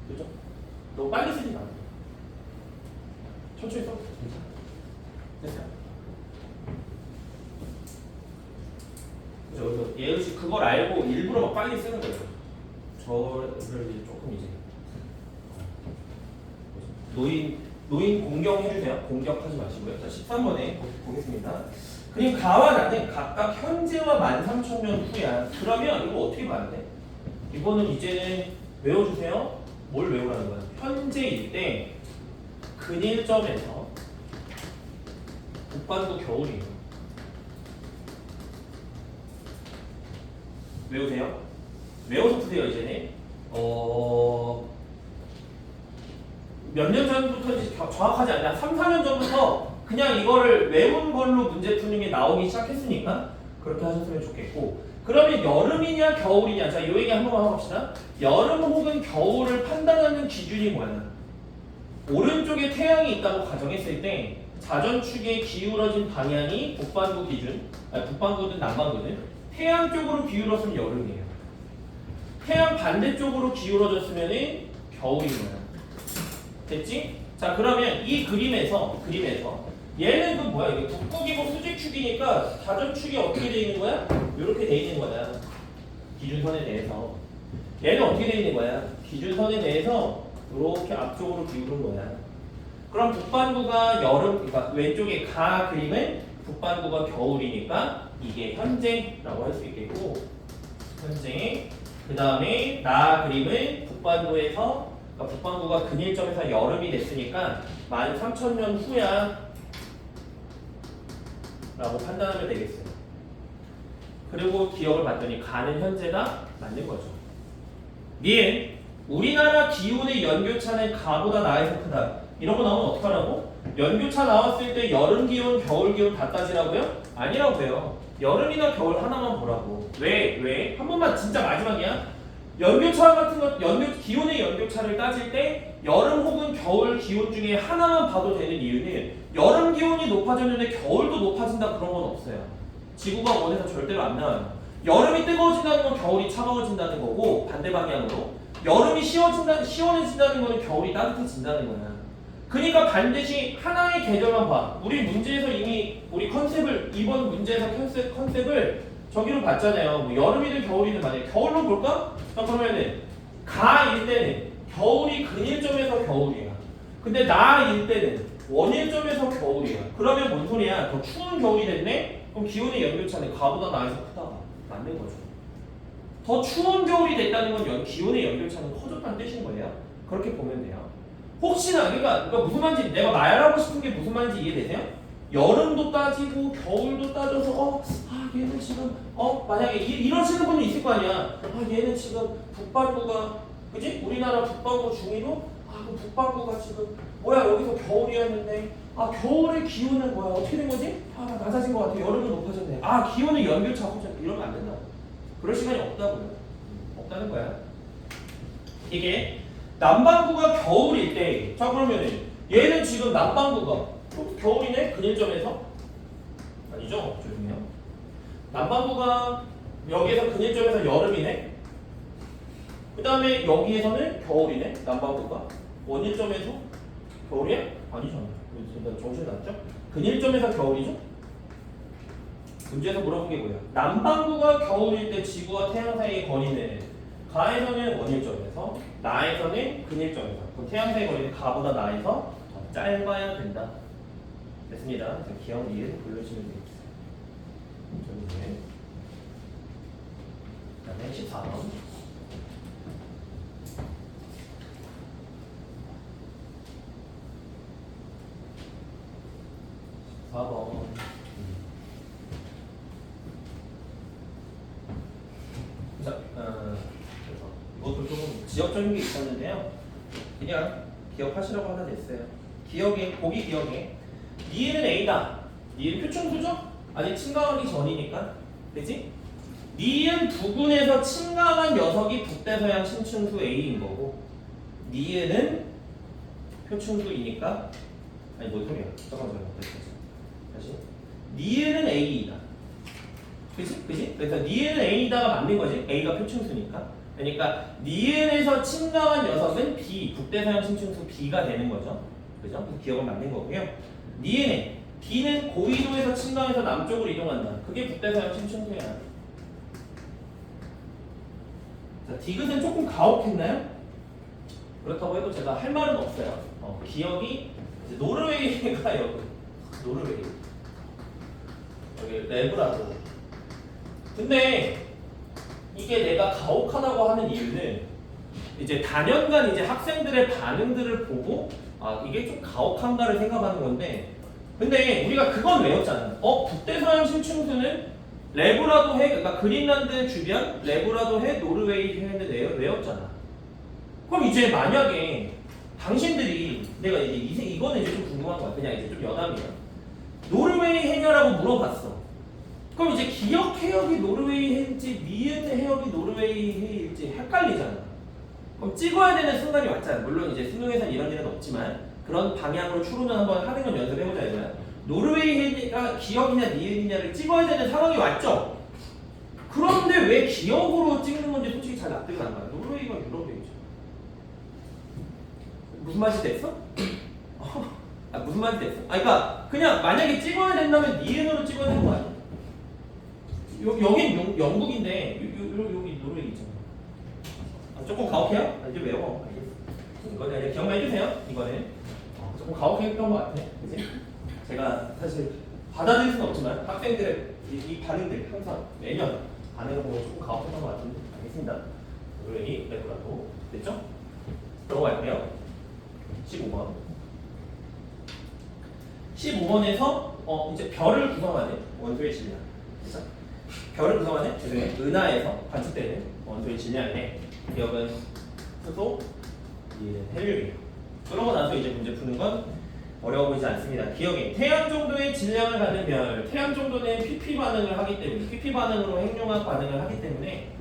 그죠? 너무 빨리 쓰지 마세요. 천천히 써. 괜찮아. 됐어요? 그래서 예은씨 그걸 알고 일부러 막 빨리 쓰는 거예요. 저를 이제 조금 이제 노인 공경해주세요. 공격하지 마시고요. 자, 13번에 보겠습니다. 그럼 가와 나는 각각 현재와 13,000년 후야. 그러면 이거 어떻게 봐야 돼? 이거는 이제는 외워주세요. 뭘 외우라는 거야? 현재일 때 근일점에서 북반구 겨울이에요. 외우세요? 외워서 푸세요 이제는. 몇 년 전부터인지 정확하지 않나? 3, 4년 전부터 그냥 이거를 외운 걸로 문제 푸는 게 나오기 시작했으니까 그렇게 하셨으면 좋겠고, 그러면 여름이냐 겨울이냐, 자, 이 얘기 한 번만 해봅시다. 여름 혹은 겨울을 판단하는 기준이 뭐야? 오른쪽에 태양이 있다고 가정했을 때 자전축의 기울어진 방향이 북반구 기준, 아니 북반구든 남반구든 태양 쪽으로 기울었으면 여름이에요. 태양 반대쪽으로 기울어졌으면 겨울인 거야. 됐지? 자, 그러면 이 그림에서 얘는 그 뭐야? 이게 북극이고 수직축이니까 자전축이 어떻게 돼 있는 거야? 이렇게 돼 있는 거야. 기준선에 대해서. 얘는 어떻게 돼 있는 거야? 기준선에 대해서 이렇게 앞쪽으로 기울은 거야. 그럼 북반구가 여름, 그러니까 왼쪽에 가 그림은 북반구가 겨울이니까 이게 현재라고 할 수 있겠고, 현재. 그 다음에 나 그림은 북반구에서, 그러니까 북반구가 근일점에서 여름이 됐으니까 13,000년 후야 라고 판단하면 되겠어요. 그리고 기억을 봤더니 가는 현재가 맞는 거죠. 니은 우리나라 기온의 연교차는 가보다 나에서 크다. 이런 거 나오면 어떡하라고? 연교차 나왔을 때 여름 기온, 겨울 기온 다 따지라고요? 아니라고 해요. 여름이나 겨울 하나만 보라고. 왜? 한 번만 진짜 마지막이야. 연교차 같은 거, 기온의 연교차를 따질 때 여름 혹은 겨울 기온 중에 하나만 봐도 되는 이유는 여름 기온이 높아졌는데 겨울도 높아진다 그런 건 없어요. 지구가 원에서 절대로 안 나와요. 여름이 뜨거워진다는 건 겨울이 차가워진다는 거고 반대 방향으로 여름이 시원해진다는 거는 겨울이 따뜻해진다는 거야. 그러니까 반드시 하나의 계절만 봐. 우리 문제에서 이미 우리 컨셉을 이번 문제에서 컨셉을 저기로 봤잖아요. 뭐 여름이든 겨울이든 만약에 겨울로 볼까? 자 그러면은 가일 때는 겨울이 근일점에서 겨울이야. 근데 나일 때는 원일점에서 겨울이야. 그러면 뭔 소리야? 더 추운 겨울이 됐네? 그럼 기온의 연결차는 가보다 나에서 크다. 맞는 거죠. 더 추운 겨울이 됐다는 건 기온의 연결차는 커졌다는 뜻인 거예요. 그렇게 보면 돼요. 혹시나 그러니까 무슨 말인지 내가 말하고 싶은 게 무슨 말인지 이해되세요? 여름도 따지고 겨울도 따져서 얘는 지금 만약에 이러시는 분이 있을 거 아니야. 얘는 지금 북반구가 그지? 우리나라 북반구 중위로 그 북반구가 지금 뭐야 여기서 겨울이었는데 겨울의 기온은 뭐야 어떻게 된 거지? 낮아진 것 같아. 여름은 높아졌네. 기온의 연결차 커졌네. 이러면 안 된다고. 그럴 시간이 없다고요. 없다는 거야. 이게 남반구가 겨울일 때, 자 그러면 얘는 지금 남반구가 겨울이네? 근일점에서? 아니죠? 죄송해요. 남반구가 여기에서 근일점에서 여름이네? 그 다음에 여기에서는 겨울이네? 남반구가 원일점에서 겨울이야? 아니잖아. 정신 났죠? 근일점에서 겨울이죠? 문제에서 물어본 게 뭐야? 남반구가 겨울일 때 지구와 태양 사이의 거리는 가에서는 원일점에서 나에서는 근일점에서 그럼 태양 사이의 거리는 가보다 나에서 더 짧아야 된다. 됐습니다. 기억 이해를 불러주시면 되겠어요. 그 다음에 14번. 14번. 자, 이것도 조금 지역적인 게 있었는데요. 그냥 기억하시라고 하나 냈어요. 보기 기억에. 니은 A다. 니은 표충수죠? 아직 침강하기 전이니까. 그치? 니은 부근에서 침강한 녀석이 북대서양 심층수 A인 거고 니은은 표충수이니까 아니 뭔 소리야? 잠깐만 다시. 니은은 A이다. 그치? 그래서 니은은 A다가 맞는 거지. A가 표충수니까. 그러니까 니은에서 침강한 녀석은 B, 북대서양 심층수 B가 되는 거죠. 그죠? 그 기억은 맞는 거고요. 니은에 D는 고緯도에서 침강해서 남쪽으로 이동한다. 그게 북대서양 심층수야. 자, 디귿은 조금 가혹했나요? 그렇다고 해도 제가 할 말은 없어요. 기억이 이제 노르웨이가 노르웨이 여기 레브라도. 근데 이게 내가 가혹하다고 하는 이유는 이제 단연간 이제 학생들의 반응들을 보고 이게 좀 가혹한가를 생각하는 건데 근데 우리가 그건 외웠잖아. 북대서양 심층수는 레브라도 해, 그러니까 그린란드 주변 레브라도 해, 노르웨이 해는 외웠잖아. 그럼 이제 만약에 당신들이 내가 이제 이거는 이제 좀 궁금한 거야. 그냥 이제 좀 여담이야. 노르웨이 해녀라고 물어봤어. 그럼 이제 기억 해역이 노르웨이 해일지 니은 해역이 노르웨이 해일지 헷갈리잖아. 그럼 찍어야 되는 순간이 왔잖아. 물론 이제 수능에서는 이런 일은 없지만 그런 방향으로 추론을 한번 하는 건 연습해보자 이거야. 노르웨이 해가 기억이냐 니은이냐를 찍어야 되는 상황이 왔죠. 그런데 왜 기억으로 찍는 건지 솔직히 잘 납득이 안 가요. 노르웨이가 유럽에 있죠. 무슨 말인지 됐어? 무슨 말인지 됐어? 그러니까 그냥 만약에 찍어야 된다면 니은으로 찍어야 되는 거 아니야? 여긴 영국인데 여기 노르웨이 있잖아. 조금 가혹해요? 이제 외워. 알겠어. 이거는 이제 기억만 해주세요. 이거는 조금 가혹했던 것 같아. 그치? 제가 사실 받아들일 수는 없지만 학생들의 이 반응들 항상 매년 반응을 보고 조금 가혹했던 것 같은데 알겠습니다. 노르웨이 레브라도 됐죠? 들어갈게요. 15번. 15번에서 이제 별을 구성하는 원소의 질량. 그렇죠? 별을 구성하는 은하에서 관측되는 원소의 질량의 기억은 수소, 헬륨이에요. 그러고 나서 이제 문제 푸는 건 어려워 보이지 않습니다. 기억에 태양 정도의 질량을 가진 별, 태양 정도는 PP 반응을 하기 때문에 PP 반응으로 핵융합 반응을 하기 때문에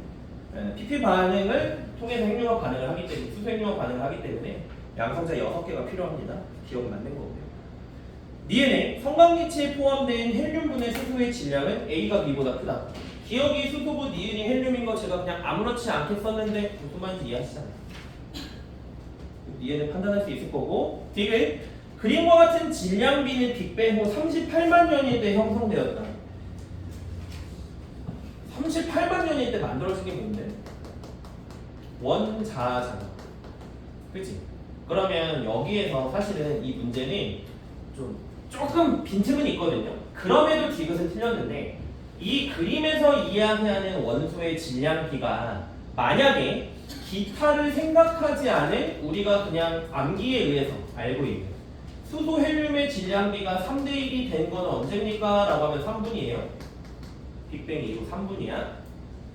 PP 반응을 통해서 핵융합 반응을 하기 때문에 수소 핵융합 반응을 하기 때문에 양성자 6개가 필요합니다. 기억 맞는 거고요. 니은에 성광기체에 포함된 헬륨분의 수소의 질량은 A가 B보다 크다. 기억이 수소고 니은이 헬륨인 거 제가 그냥 아무렇지 않게 썼는데 무슨 말인지 이해하시잖아요. 니은을 판단할 수 있을 거고 디귿 그림과 같은 질량비는 빅뱅 후 38만 년일 때 형성되었다. 38만 년일 때 만들어진 게 뭔데? 원자잖아. 그치? 그러면 여기에서 사실은 이 문제는 조금 빈틈은 있거든요. 그럼에도 디귿은 틀렸는데 이 그림에서 이야기하는 원소의 질량비가 만약에 기타를 생각하지 않은 우리가 그냥 암기에 의해서 알고 있는 수소 헬륨의 질량비가 3대 1이 된 건 언제입니까? 라고 하면 3분이에요. 빅뱅 이후 3분이야.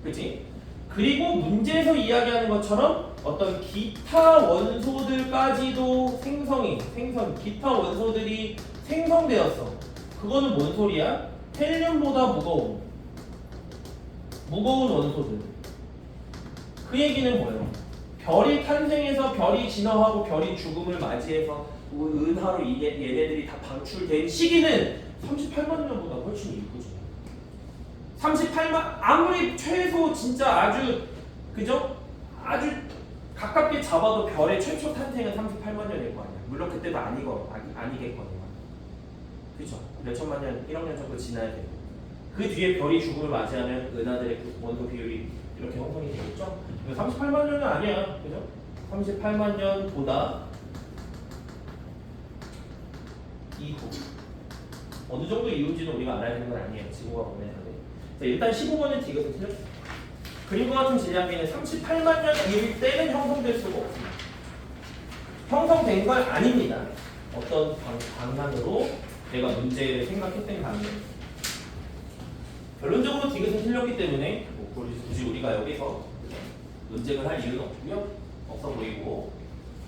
그치? 그리고 문제에서 이야기하는 것처럼 어떤 기타 원소들까지도 기타 원소들이 생성되었어. 그거는 뭔 소리야? 헬륨보다 무거운 원소들. 그 얘기는 뭐예요? 별이 탄생해서 별이 진화하고 별이 죽음을 맞이해서 은하로 얘네들이 다 방출된 시기는 38만 년보다 훨씬 이쁘지. 38만 아무리 최소 진짜 아주 그죠? 아주 가깝게 잡아도 별의 최초 탄생은 38만 년일 거 아니야. 물론 그때도 아니겠거든요. 그죠? 몇천만 년, 1억 년 정도 지나야 되고 그 뒤에 별이 죽음을 맞이하면 은하들의 원소 비율이 이렇게 형성이 되겠죠? 38만 년은 아니야. 그죠? 38만 년보다 이후 어느 정도 이후인지는 우리가 알아야 되는 건 아니에요. 지구가 보내는데 자, 일단 15번은 디귿을 틀렸어요. 그림과 같은 질량비는 38만 년일 때는 형성될 수가 없습니다. 형성된 건 아닙니다. 어떤 방향으로 내가 문제를 생각했던 방향. 결론적으로 디귿은 틀렸기 때문에 굳이 우리가 여기서 논쟁을 할 이유는 없고요. 없어 보이고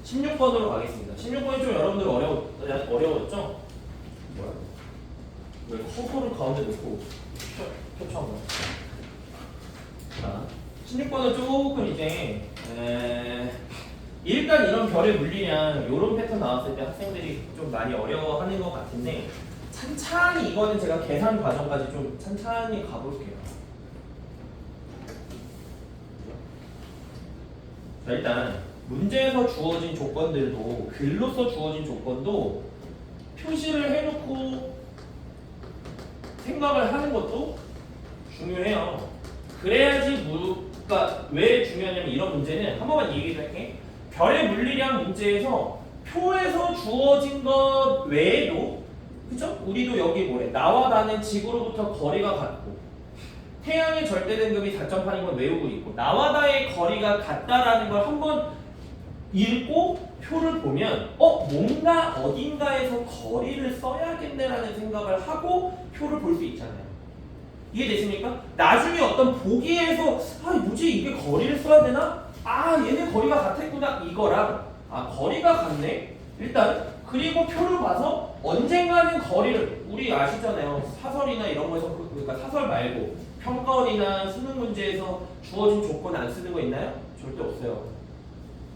16번으로 가겠습니다. 16번이 좀 여러분들 어려웠죠? 뭐야? 왜 커서를 가운데 놓고 캡처한 거야? 자, 16번은 조금 이제 일단 이런 별의 물리량 이런 패턴 나왔을 때 학생들이 좀 많이 어려워하는 것 같은데 찬찬히 이거는 제가 계산 과정까지 좀 찬찬히 가볼게요. 자, 일단 문제에서 주어진 조건들도 글로써 주어진 조건도 표시를 해놓고 생각을 하는 것도 중요해요. 그래야지 그러니까 왜 중요하냐면 이런 문제는 한 번만 얘기를 할게. 별의 물리량 문제에서 표에서 주어진 것 외에도 그죠? 우리도 여기 뭐래? 나와 나는 지구로부터 거리가 같고 태양의 절대등급이 4.8인 걸 외우고 있고 나와 나의 거리가 같다라는 걸 한번 읽고 표를 보면 뭔가 어딘가에서 거리를 써야겠네라는 생각을 하고 표를 볼 수 있잖아요. 이해되십니까? 나중에 어떤 보기에서 뭐지 이게 거리를 써야 되나? 얘네 거리가 같았구나 이거랑 거리가 같네? 일단 그리고 표를 봐서 언젠가는 거리를 우리 아시잖아요. 사설이나 이런 거에서 그러니까 사설 말고 평가원이나 수능 문제에서 주어진 조건 안 쓰는 거 있나요? 절대 없어요.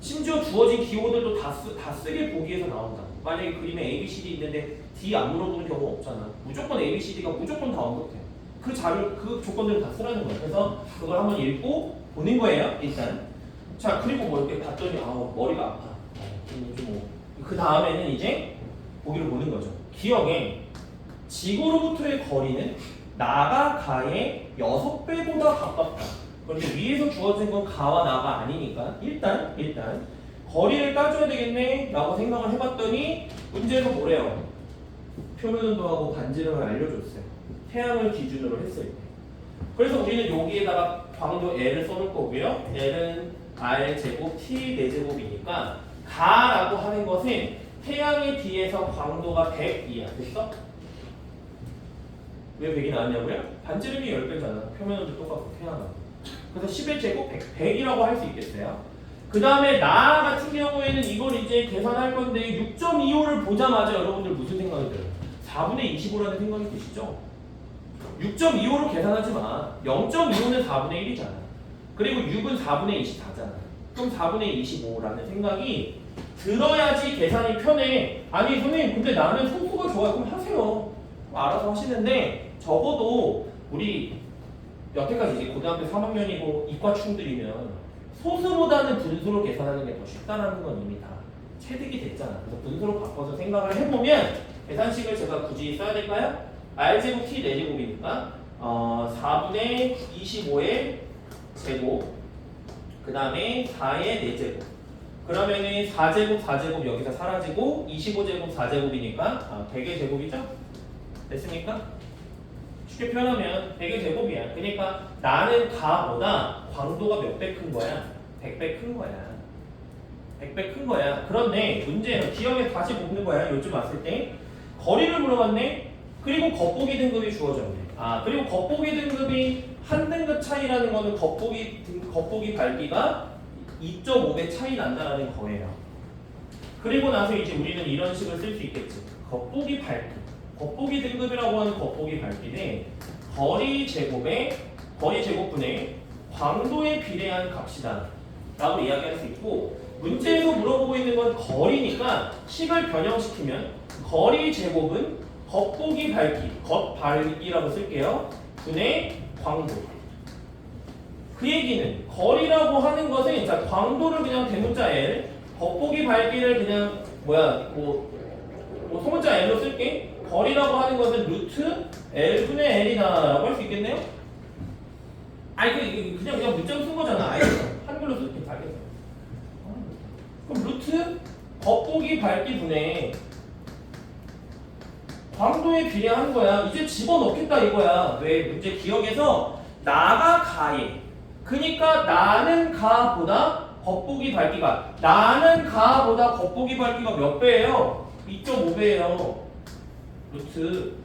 심지어 주어진 기호들도 다 쓰게 보기에서 나온다. 만약에 그림에 A, B, C, D 있는데 D 안 물어보는 경우 없잖아. 무조건 A, B, C, D가 무조건 다 언급돼. 그 자료, 그 조건들을 다 쓰라는 거예요. 그래서 그걸 한번 읽고 보는 거예요. 일단. 자, 그리고 뭐 이렇게 봤더니 머리가 아파. 그 다음에는 이제 보기를 보는 거죠. 기억에 지구로부터의 거리는 나가 가의 6배보다 가깝다. 그런데 위에서 주어진 건 가와 나가 아니니까 일단 거리를 따져야 되겠네 라고 생각을 해봤더니 문제에서 뭐래요? 표면운동하고 반지름을 알려줬어요. 태양을 기준으로 했을 때. 그래서 우리는 여기에다가 광도 L을 써놓을 거고요. L은 R 제곱 T 4제곱이니까 가라고 하는 것은 태양에 비해서 광도가 100이야. 됐어? 왜 100이 나왔냐고요? 반지름이 10배잖아. 표면운도 똑같고 태양하고. 그래서 10의 제곱 100이라고 할 수 있겠어요. 그 다음에 나 같은 경우에는 이걸 이제 계산할 건데 6.25를 보자마자 여러분들 무슨 생각이 들어요? 4분의 25라는 생각이 드시죠? 6.25로 계산하지 마. 0.25는 4분의 1이잖아. 그리고 6은 4분의 24잖아. 그럼 4분의 25라는 생각이 들어야지 계산이 편해. 아니 선생님 근데 나는 소수가 좋아요. 그럼 하세요. 알아서 하시는데 적어도 우리 여태까지 이제 고등학교 3학년이고 이과충들이면 소수보다는 분수로 계산하는 게 더 쉽다라는 건 이미 다 체득이 됐잖아. 그래서 분수로 바꿔서 생각을 해보면 계산식을 제가 굳이 써야 될까요? r제곱 t 4제곱이니까 4분의 25의 제곱 그 다음에 4의 4제곱 그러면은 4제곱 4제곱 여기서 사라지고 25제곱 4제곱이니까 100의 제곱이죠? 됐습니까? 쉽게 표현하면 100의 제곱이야. 그러니까 나는 가보다 광도가 몇 배 큰 거야? 100배 큰 거야. 100배 큰 거야. 그런데 문제는 기억에 다시 볶는 거야. 요즘 왔을 때 거리를 물어봤네. 그리고 겉보기 등급이 주어졌네. 그리고 겉보기 등급이 한 등급 차이라는 거는 겉보기 밝기가 2.5배 차이 난다라는 거예요. 그리고 나서 이제 우리는 이런 식을 쓸 수 있겠지. 겉보기 밝기. 겉보기 등급이라고 하는 겉보기 밝기는 거리 제곱분의 광도에 비례한 값이다 라고 이야기할 수 있고 문제에서 물어보고 있는 건 거리니까 식을 변형시키면 거리 제곱은 겉보기 밝기, 겉밝기라고 쓸게요. 분의 광도. 그 얘기는 거리라고 하는 것은 자 광도를 그냥 대문자 L, 겉보기 밝기를 그냥 소문자 L로 쓸게. 거리라고 하는 것은 루트 L분의 L이다라고 할 수 있겠네요? 아니 그냥 문자로 쓴 거잖아. 알겠어. 한글로 쓸게. 알겠어. 그럼 루트 겉보기 밝기 분의 광도에 비례하는 거야. 이제 집어넣겠다 이거야. 왜? 문제 기억에서 나가 가에. 그러니까 나는 가보다 겉보기 밝기가 몇 배예요? 2.5배예요. 루트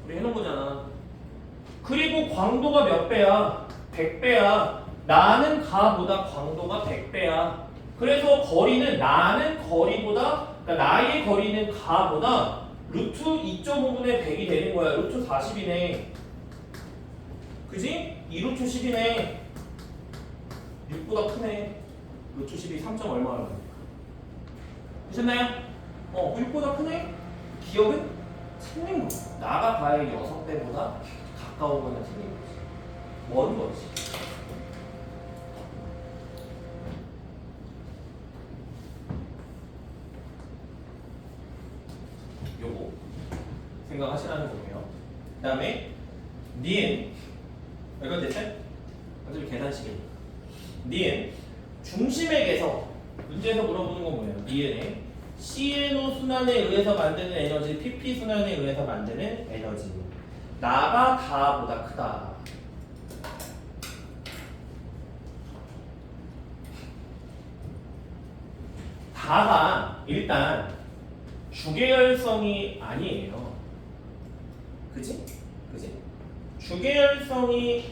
우리 해놓은 거잖아. 그리고 광도가 몇 배야? 100배야. 나는 가보다 광도가 100배야. 그래서 거리는 그러니까 나의 거리는 가보다 루트 2.5분의 100이 되는 거야. 루트 40이네. 그지? 2루트 10이네. 6보다 크네. 루트 10이 3. 얼마나 나니까. 보셨나요? 6보다 크네? 기억은 틀린 거야. 나가 바의 6배보다 가까우거나 틀린 거지. 먼 거지. 요거 생각하시라는 거고요. 그 다음에 니은 이건 대체? 어차피 계산식이니까. 니은 중심액에서 문제에서 물어보는 건 뭐예요? 니은에 CNO 순환에 의해서 만드는 에너지, PP 순환에 의해서 만드는 에너지. 나가 다보다 크다. 다가 일단 주계열성이 아니에요. 그지? 주계열성이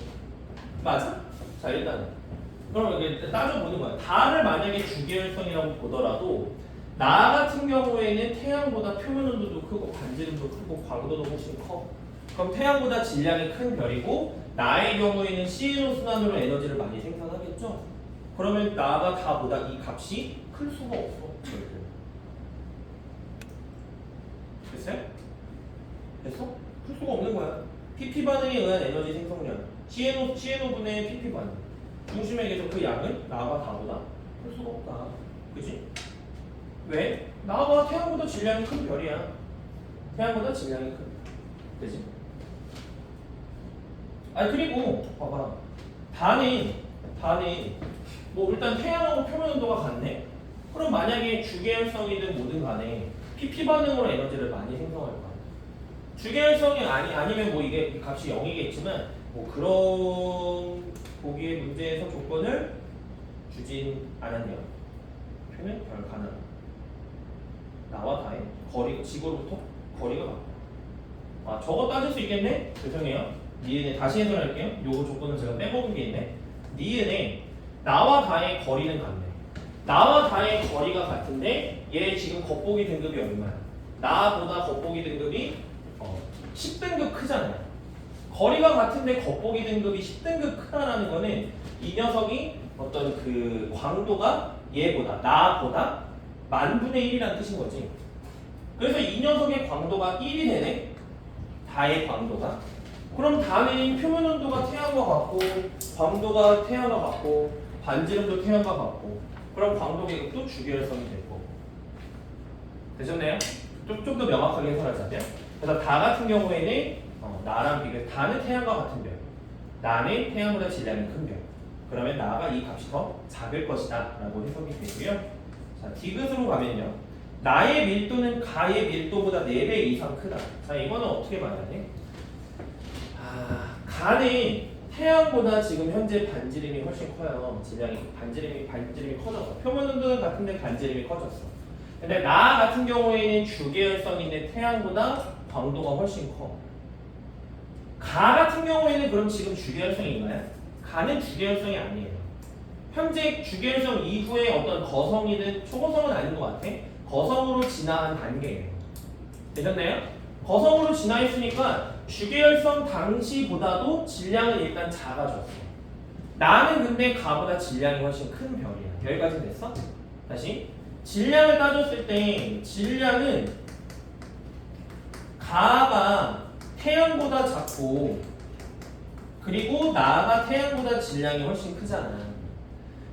맞아? 자 일단은 그럼 이게 따져보는 거야. 다를 만약에 주계열성이라고 보더라도 나 같은 경우에는 태양보다 표면 온도도 크고 반지름도 크고 광도도 훨씬 커. 그럼 태양보다 질량이 큰 별이고 나의 경우에는 CNO 순환으로 에너지를 많이 생산하겠죠? 그러면 나가 다보다 이 값이 클 수가 없어. 됐어요? 됐어? 클 수가 없는 거야. PP 반응에 의한 에너지 생성량 CNO분의 PP 반응 중심액에서 그 양은 나가 다보다 클 수가 없다. 그지? 왜? 나가 태양보다 질량이 큰 별이야. 태양보다 질량이 큰 별. 그지? 그리고 봐봐. 다는 뭐 일단 태양하고 표면 온도가 같네? 그럼 만약에 주계열성이든 뭐든 간에 PP 반응으로 에너지를 많이 생성할 거야. 주계열성이 아니면 뭐 이게 값이 0이겠지만 뭐 그런 보기의 문제에서 조건을 주진 않았네요. 표는 별 가능. 나와 다의 거리 지구로부터 거리가 같다. 저거 따질 수 있겠네? 죄송해요. 니은에 다시 해설할게요. 요거 조건은 제가 빼먹은 게 있네. 니은에 나와 다의 거리는 같네. 나와 다의 거리가 같은데 얘 지금 겉보기 등급이 얼마야? 나보다 겉보기 등급이 10등급 크잖아요. 거리가 같은데 겉보기 등급이 10등급 크다라는 거는 이 녀석이 어떤 그 광도가 얘보다 나보다 만분의 1이라는 뜻인 거지. 그래서 이 녀석의 광도가 1이 되네. 다의 광도가. 그럼 다는 표면 온도가 태양과 같고 광도가 태양과 같고 반지름도 태양과 같고 그럼 광도 계급도 주기율성이 될 거고. 되셨나요? 좀 더 명확하게 해설하자면 그래서 다 같은 경우에는 나랑 비교해서 다는 태양과 같은 별, 나는 태양보다 질량이 큰 별. 그러면 나가 이 값이 더 작을 것이다 라고 해석이 되고요. 자, 디귿으로 가면요. 나의 밀도는 가의 밀도보다 4배 이상 크다. 자, 이거는 어떻게 말하니? 가는 태양보다 지금 현재 반지름이 훨씬 커요. 질량이 반지름이 커졌어. 표면 온도는 같은데 반지름이 커졌어. 근데 나 같은 경우에는 주계열성인데 태양보다 광도가 훨씬 커. 가 같은 경우에는 그럼 지금 주계열성인가요? 가는 주계열성이 아니에요. 현재 주계열성 이후에 어떤 거성이든 초거성은 아닌 것 같아. 거성으로 진화한 단계예요. 되셨나요? 거성으로 진화했으니까 주계열성 당시보다도 질량은 일단 작아졌어. 나는 근데 가보다 질량이 훨씬 큰 별이야. 여기까지 됐어? 다시 질량을 따졌을 때 질량은 가가 태양보다 작고 그리고 나가 태양보다 질량이 훨씬 크잖아.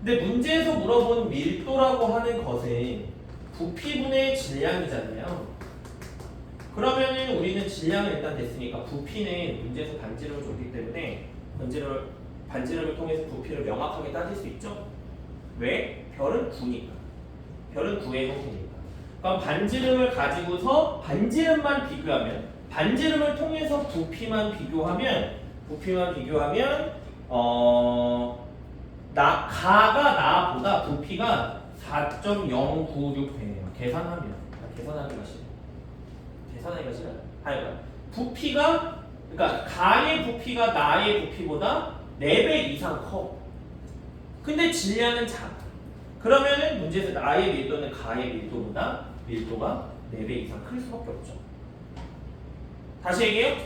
근데 문제에서 물어본 밀도라고 하는 것은 부피분의 질량이잖아요. 그러면은 우리는 질량을 일단 됐으니까 부피는 문제에서 반지름을 줬기 때문에 반지름을 통해서 부피를 명확하게 따질 수 있죠. 왜? 별은 9니까. 별은 9의 형태니까. 그럼 반지름을 가지고서 반지름만 비교하면 반지름을 통해서 부피만 비교하면 가가 나보다 부피가 4.096배예요. 계산하기가 싫어. 하여간 부피가 그러니까 가의 부피가 나의 부피보다 4배 이상 커. 근데 질량은 작아. 그러면은 문제에서 나의 밀도는 가의 밀도보다 밀도가 4배 이상 클 수밖에 없죠. 다시 얘기해요?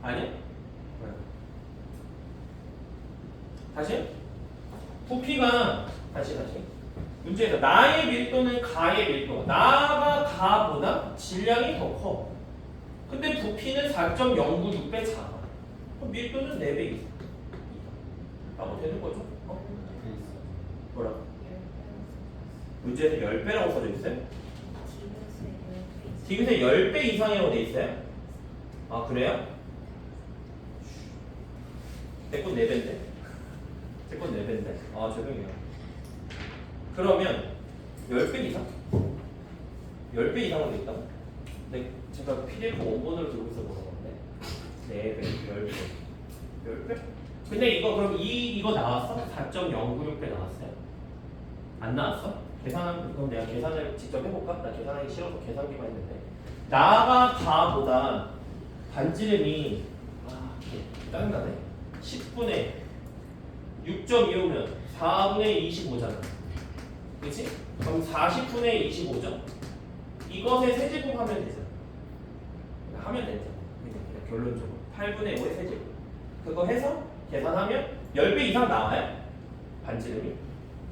아니요? 다시요? 부피가 다시 문제에서 나의 밀도는 가의 밀도, 나가 가보다 질량이 더 커. 근데 부피는 4.096배 작아. 그럼 밀도는 4배 이상 라고 되는 거죠. 뭐라고? 문제에서 10배라고 써져 있어요? 디귿에 10배 이상이라고 돼 있어요? 아, 그래요? 내 건 4배인데? 아, 죄송해요. 그러면 10배 이상? 10배 이상으로 돼 있다고? 네, 제가 PDF 원본으로 들고 있어 보는데 4배, 10배? 근데 이거 그럼 이거 나왔어? 4.096배 나왔어요? 안 나왔어? 그럼 내가 계산을 직접 해볼까? 나 계산하기 싫어서 계산기만 했는데 나가 가보다 반지름이 짜증나네. 10분의 6.25면 4분의 25잖아. 그치? 그럼 40분의 25죠? 이것의 세제곱 하면 되잖아. 하면 되잖아. 그냥 결론적으로 8분의 5의 세제곱. 그거 해서 계산하면 10배 이상 나와요? 반지름이?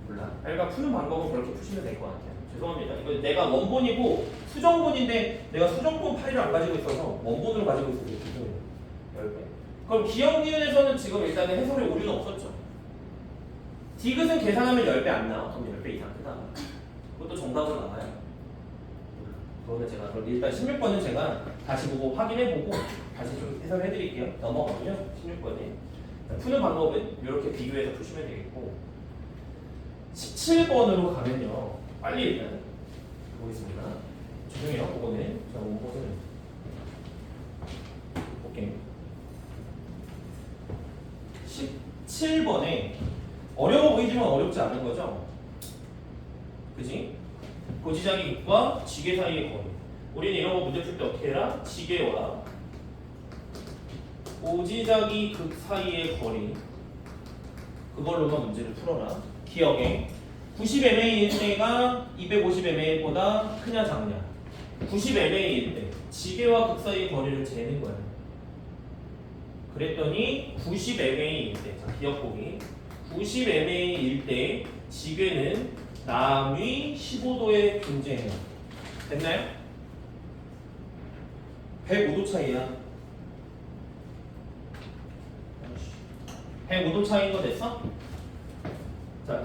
몰라. 그러니까 푸는 방법은 그렇게 푸시면 될 것 같아요. 죄송합니다. 이거 내가 원본이고 수정본인데 내가 수정본 파일을 안 가지고 있어서 원본으로 가지고 있어서 죄송해요. 10배. 그럼 기억니은에서는 지금 일단은 해설에 오류는 없었죠. 디귿은 계산하면 10배 안 나와. 그럼 10배 이상 크다. 그것도 정답으로 나와요. 그거는 제가 그럼 일단 16번은 제가 다시 보고 확인해보고 다시 좀 해설해 드릴게요. 넘어가고요. 16번에 푸는 방법은 이렇게 비교해서 푸시면 되겠고 17번으로 가면요. 빨리 일단 보겠습니다. 죄송해요. 그거는 제가 원본을 볼게요. 17번에 어려워 보이지만 어렵지 않은 거죠? 그지? 고지자기 극과 지게 사이의 거리. 우리는 이런 거 문제 풀 때 어떻게 해라? 지게와 고지자기 극 사이의 거리. 그걸로만 문제를 풀어라. 기억에 90mA일 때가 250mA보다 크냐 작냐. 90mA일 때 지게와 극 사이의 거리를 재는 거야. 그랬더니 90mA일 때, 자 기억 보기. 90mA일 때 지괴는 남위 15도에 존재해요. 됐나요? 105도 차이야. 105도 차이인 거 됐어? 자,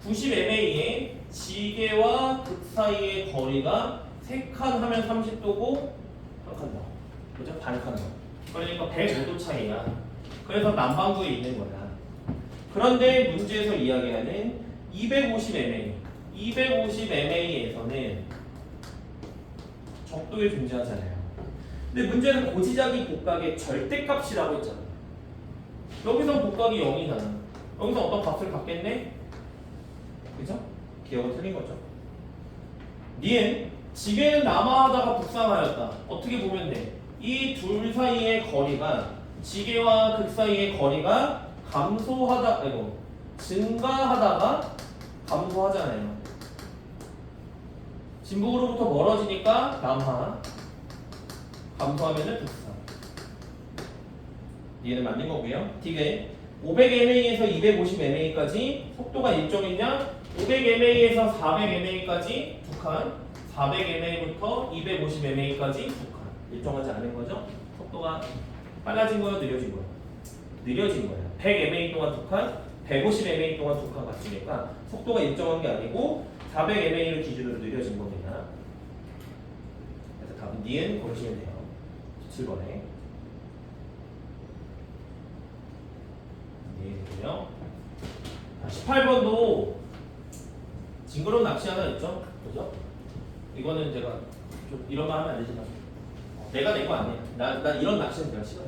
90mA의 지게와 극 사이의 거리가 3칸 하면 30도고 한 칸 더. 그죠? 반칸 더. 그러니까 105도 차이야. 그래서 남반구에 있는 거야. 그런데 문제에서 이야기하는 250mA. 250mA에서는 적도에 존재하잖아요. 근데 문제는 고지자기 복각의 절대값이라고 했잖아. 여기서 복각이 0이잖아. 여기서 어떤 값을 갖겠네? 그죠? 기억은 틀린 거죠. 니은 지게는 남하하다가 북상하였다. 어떻게 보면 돼? 이 둘 사이의 거리가 지게와 극 사이의 거리가 증가하다가 감소하잖아요. 진북으로부터 멀어지니까 남하, 감소하면은 북상. 얘는 맞는 거고요. 뒤에 500mA에서 250mA까지 속도가 일정이냐? 500mA에서 400mA까지 두 칸, 400mA부터 250mA까지 두 칸. 일정하지 않은 거죠? 속도가 빨라진 거야, 느려진 거야? 느려진 거야. 100mA 동안 두 칸, 150mA 동안 두 칸 같으니까 속도가 일정한 게 아니고 400mA를 기준으로 느려진 겁니다. 그래서 답은 니은 고르시면 돼요. 17번에. 니은이고요. 18번도 징그러운 낚시 하나 있죠? 그죠? 이거는 제가 좀 이런 말 하면 안 되지만 내가 내 거 아니야. 난 이런 낚시는 내가 싫어요.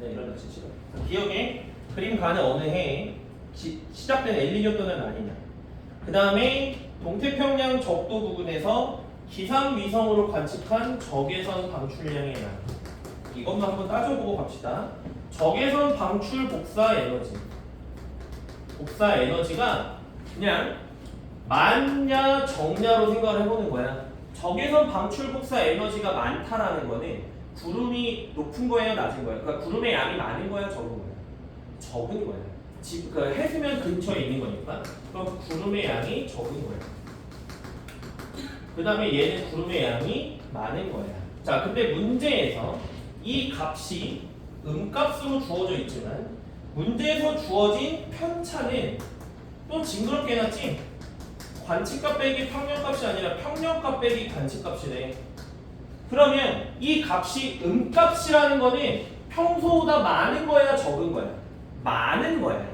내가 이런 낚시 싫어요. 기억에 그림 가는 어느 해에 시작된 엘니뇨 또는 라니냐. 그 다음에 동태평양 적도 부근에서 기상위성으로 관측한 적외선 방출량의 양. 이것만 한번 따져보고 갑시다. 적외선 방출 복사 에너지. 복사 에너지가 그냥 많냐 적냐로 생각을 해보는 거야. 적외선 방출 복사 에너지가 많다라는 거는 구름이 높은 거예요, 낮은 거예요? 그러니까 구름의 양이 많은 거야, 적은 거야? 적은 거야. 그 해수면 근처에 있는 거니까. 그럼 구름의 양이 적은 거야. 그 다음에 얘는 구름의 양이 많은 거야. 자, 근데 문제에서 이 값이 음값으로 주어져 있지만 문제에서 주어진 편차는 또 징그럽게 해놨지? 관측값 빼기 평면값이 아니라 평면값 빼기 관측값이네. 그러면 이 값이 음값이라는 거는 평소보다 많은 거야, 적은 거야? 많은 거야.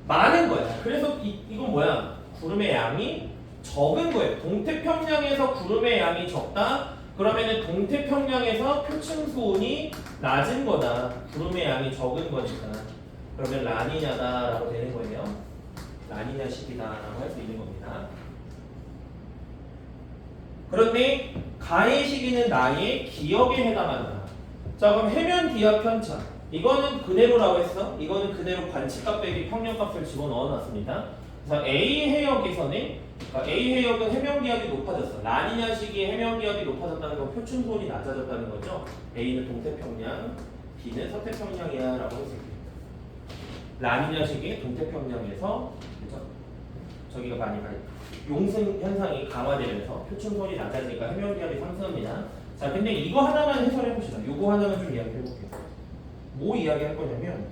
많은 거야. 그래서 이건 뭐야? 구름의 양이 적은 거예요. 동태평양에서 구름의 양이 적다? 그러면은 동태평양에서 표층 수온이 낮은 거다. 구름의 양이 적은 거니까. 그러면 라니냐다라고 되는 거예요. 라니냐 시기다라고 할 수 있는 겁니다. 그런데 가의 시기는 나의 기억에 해당한다. 자, 그럼 해면 기압 편차. 이거는 그대로라고 했어. 이거는 그대로 관측값 빼기 평면값을 집어넣어 놨습니다. 그래서 A 해역에서는 그러니까 A 해역은 해면 기압이 높아졌어. 라니냐 시기에 해면 기압이 높아졌다는 건 표층 수온이 낮아졌다는 거죠. A는 동태평양, B는 서태평양이야 라고 할 수 있습니다. 라니냐 시기에 동태평양에서 그죠? 저기가 많이 용승 현상이 강화되면서 표층 수온이 낮아지니까 해면 기압이 상승합니다. 자, 근데 이거 하나만 해설해 봅시다. 이거 하나만 좀 이야기해 볼게요. 뭐 이야기할 거냐면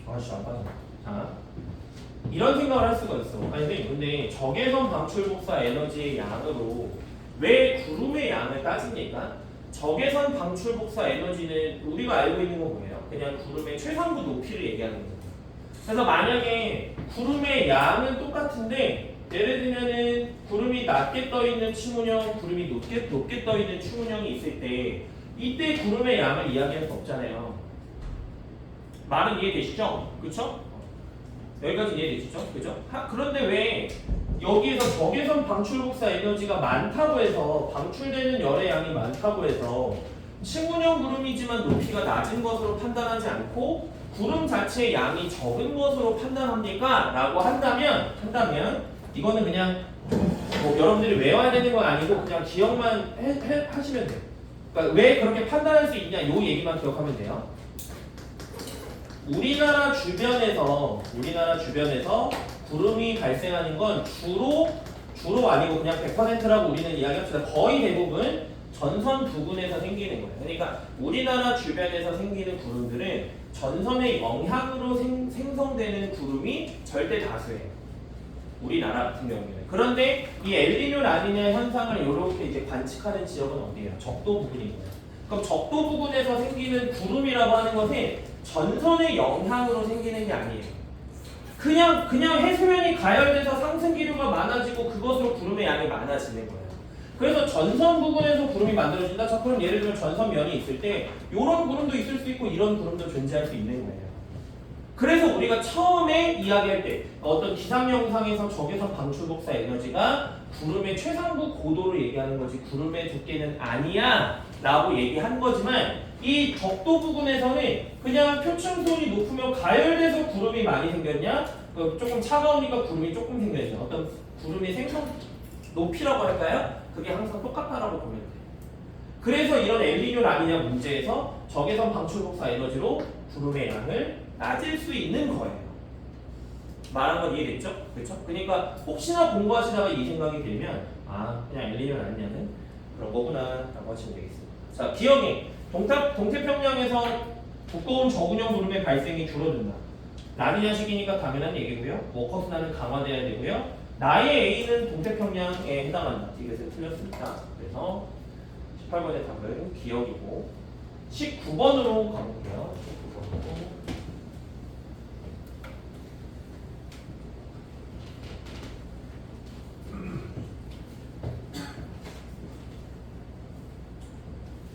아씨 안 빠져. 자, 이런 생각을 할 수가 있어. 아니 근데 적외선 방출 복사 에너지의 양으로 왜 구름의 양을 따집니까? 적외선 방출 복사 에너지는 우리가 알고 있는 건 뭐예요? 그냥 구름의 최상부 높이를 얘기하는 거죠. 그래서 만약에 구름의 양은 똑같은데 예를 들면은 구름이 낮게 떠 있는 층운형, 구름이 높게 떠 있는 층운형이 있을 때 이때 구름의 양을 이야기할 수 없잖아요. 말은 이해되시죠? 그렇죠? 여기까지 이해되시죠? 그죠? 그런데 왜 여기에서 적외선 방출 복사 에너지가 많다고 해서 방출되는 열의 양이 많다고 해서 층운형 구름이지만 높이가 낮은 것으로 판단하지 않고 구름 자체의 양이 적은 것으로 판단합니까? 라고 한다면 이거는 그냥 뭐 여러분들이 외워야 되는 건 아니고 그냥 기억만 하시면 돼요. 그러니까 왜 그렇게 판단할 수 있냐 요 얘기만 기억하면 돼요. 우리나라 주변에서 구름이 발생하는 건 주로 아니고 그냥 100%라고 우리는 이야기합시다. 거의 대부분 전선 부근에서 생기는 거예요. 그러니까 우리나라 주변에서 생기는 구름들은 전선의 영향으로 생성되는 구름이 절대 다수예요. 우리나라 같은 경우에는. 그런데 이 엘니뇨 라니냐 현상을 이렇게 이제 관측하는 지역은 어디예요? 적도 부근인 거예요. 그럼 적도 부근에서 생기는 구름이라고 하는 것은 전선의 영향으로 생기는 게 아니에요. 그냥 해수면이 가열돼서 상승 기류가 많아지고 그것으로 구름의 양이 많아지는 거예요. 그래서 전선 부근에서 구름이 만들어진다. 자, 그럼 예를 들면 전선면이 있을 때 이런 구름도 있을 수 있고 이런 구름도 존재할 수 있는 거예요. 그래서 우리가 처음에 이야기할 때 어떤 기상 영상에서 적외선 방출 복사 에너지가 구름의 최상부 고도를 얘기하는 거지 구름의 두께는 아니야 라고 얘기한 거지만 이 적도 부근에서는 그냥 표층선이 높으면 가열돼서 구름이 많이 생겼냐 조금 차가우니까 구름이 조금 생겼냐 어떤 구름의 생성 높이라고 할까요? 그게 항상 똑같다라고 보면 돼요. 그래서 이런 엘니뇨 라니냐 문제에서 적외선 방출 복사 에너지로 구름의 양을 낮을 수 있는 거예요. 말한 건 이해됐죠? 그렇죠? 그러니까 혹시나 공부하시다가 이 생각이 들면 그냥 엘니뇨 라니냐는 그런 거구나 라고 하시면 되겠습니다. 자, 기억해. 동태평양에서 두꺼운 저군형 구름의 발생이 줄어든다. 라니냐 시기니까 당연한 얘기고요. 워커스나는 강화돼야 되고요. 나의 A는 동태평양에 해당한다. 이것은 틀렸습니다. 그래서 18번의 답은 기억이고 19번으로 가볼게요. 19번으로.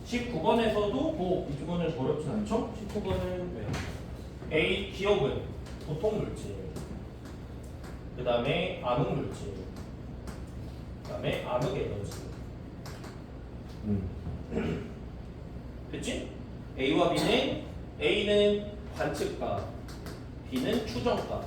(19번에서도) 이쪽은 어렵진 않죠? 19번은 A 기억은 보통 물질, 그 다음에 암흑 물질, 그 다음에 암흑 에너지. 됐지? A와 A는 관측가, B는 추정가.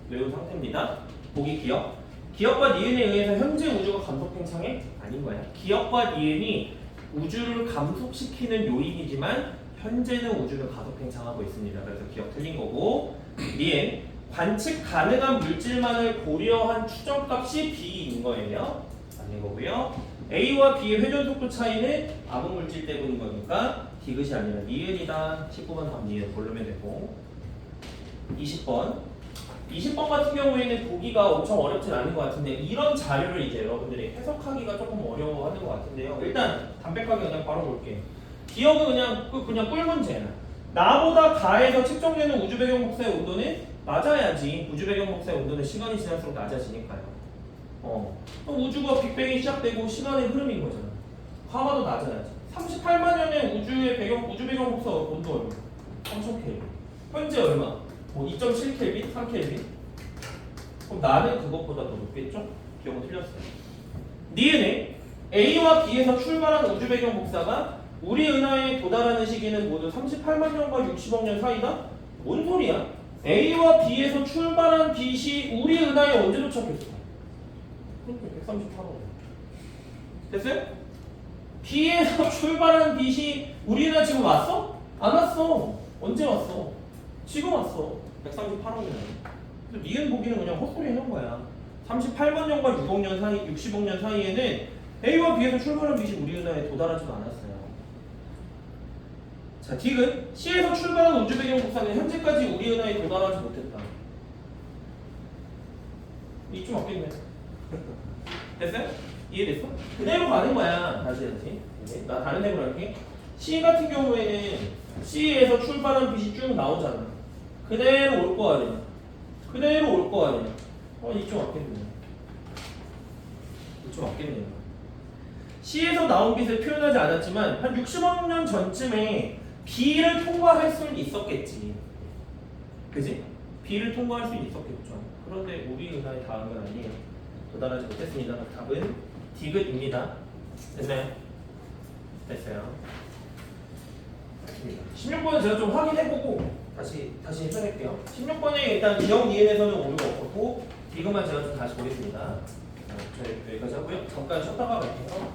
외운 상태입니다. 보기 기억. 기억과 니은에 의해서 현재 우주가 감속 팽창해? 아닌 거야. 기억과 니은이 우주를 감속시키는 요인이지만 현재는 우주를 가속 팽창하고 있습니다. 그래서 기억 틀린 거고 니은 관측 가능한 물질만을 고려한 추정값이 B인 거예요. 아닌 거고요. A와 B의 회전 속도 차이는 암흑 물질 때문인 거니까 디귿이 아니라 니은이다. 19번 답 니은 고르면 되고 20번 같은 경우에는 보기가 엄청 어렵진 않은 것 같은데 이런 자료를 이제 여러분들이 해석하기가 조금 어려워하는 것 같은데요. 일단 담백하게 그냥 바로 볼게요. 기억은 그냥 꿀 문제야. 나보다 가에서 측정되는 우주 배경 복사의 온도는 낮아야지. 우주 배경 복사의 온도는 시간이 지날수록 낮아지니까요. 우주가 빅뱅이 시작되고 시간의 흐름인 거잖아. 가마도 낮아야지. 38만 년의 우주 배경 복사 온도 얼마? 3000K. 현재 얼마? 2.7켈빈? 3켈빈? 그럼 나는 그것보다 더 높겠죠? 기억은 틀렸어요. 니은에 A와 B에서 출발한 우주 배경 복사가 우리 은하에 도달하는 시기는 모두 38만 년과 60억 년 사이다? 뭔 소리야? A와 B에서 출발한 빛이 우리 은하에 언제 도착했어? 138억 년. 됐어요? B에서 출발한 빛이 우리 은하 지금 왔어? 안 왔어. 언제 왔어? 지금 왔어. 138억 년. 그래서 니은 보기는 그냥 헛소리 해놓은 거야. 38만 년과 6억 년 사이, 60억 년 사이에는 A와 B에서 출발한 빛이 우리 은하에 도달하지도 않았어요. 자, 디귿 C에서 출발한 우주 배경 복사는 현재까지 우리 은하에 도달하지 못했다. 이쯤 없겠네. 됐어요? 이해됐어? 그대로 가는 거야. 다시. 나 다른 데로 할게. C 같은 경우에는 C에서 출발한 빛이 쭉 나오잖아. 그대로 올 거 아니야. 그대로 올 거 아니야. 이쯤 왔겠네. 이쯤 왔겠네요. C에서 나온 빛을 표현하지 않았지만 한 60억 년 전쯤에 B를 통과할 수는 있었겠지. 그지? B를 통과할 수는 있었겠죠. 그런데 우리 은하에 닿은 건 아니에요. 도달하지 못했습니다. 답은 디귿입니다. 됐나요? 됐어요. 16번은 제가 좀 확인해보고 다시 해설할게요. 16번에 일단 기억 니은에서는 오류가 없었고 디귿만 제가 좀 다시 보겠습니다. 저희 여기까지 하고요. 잠깐 쉬었다가 갈게요.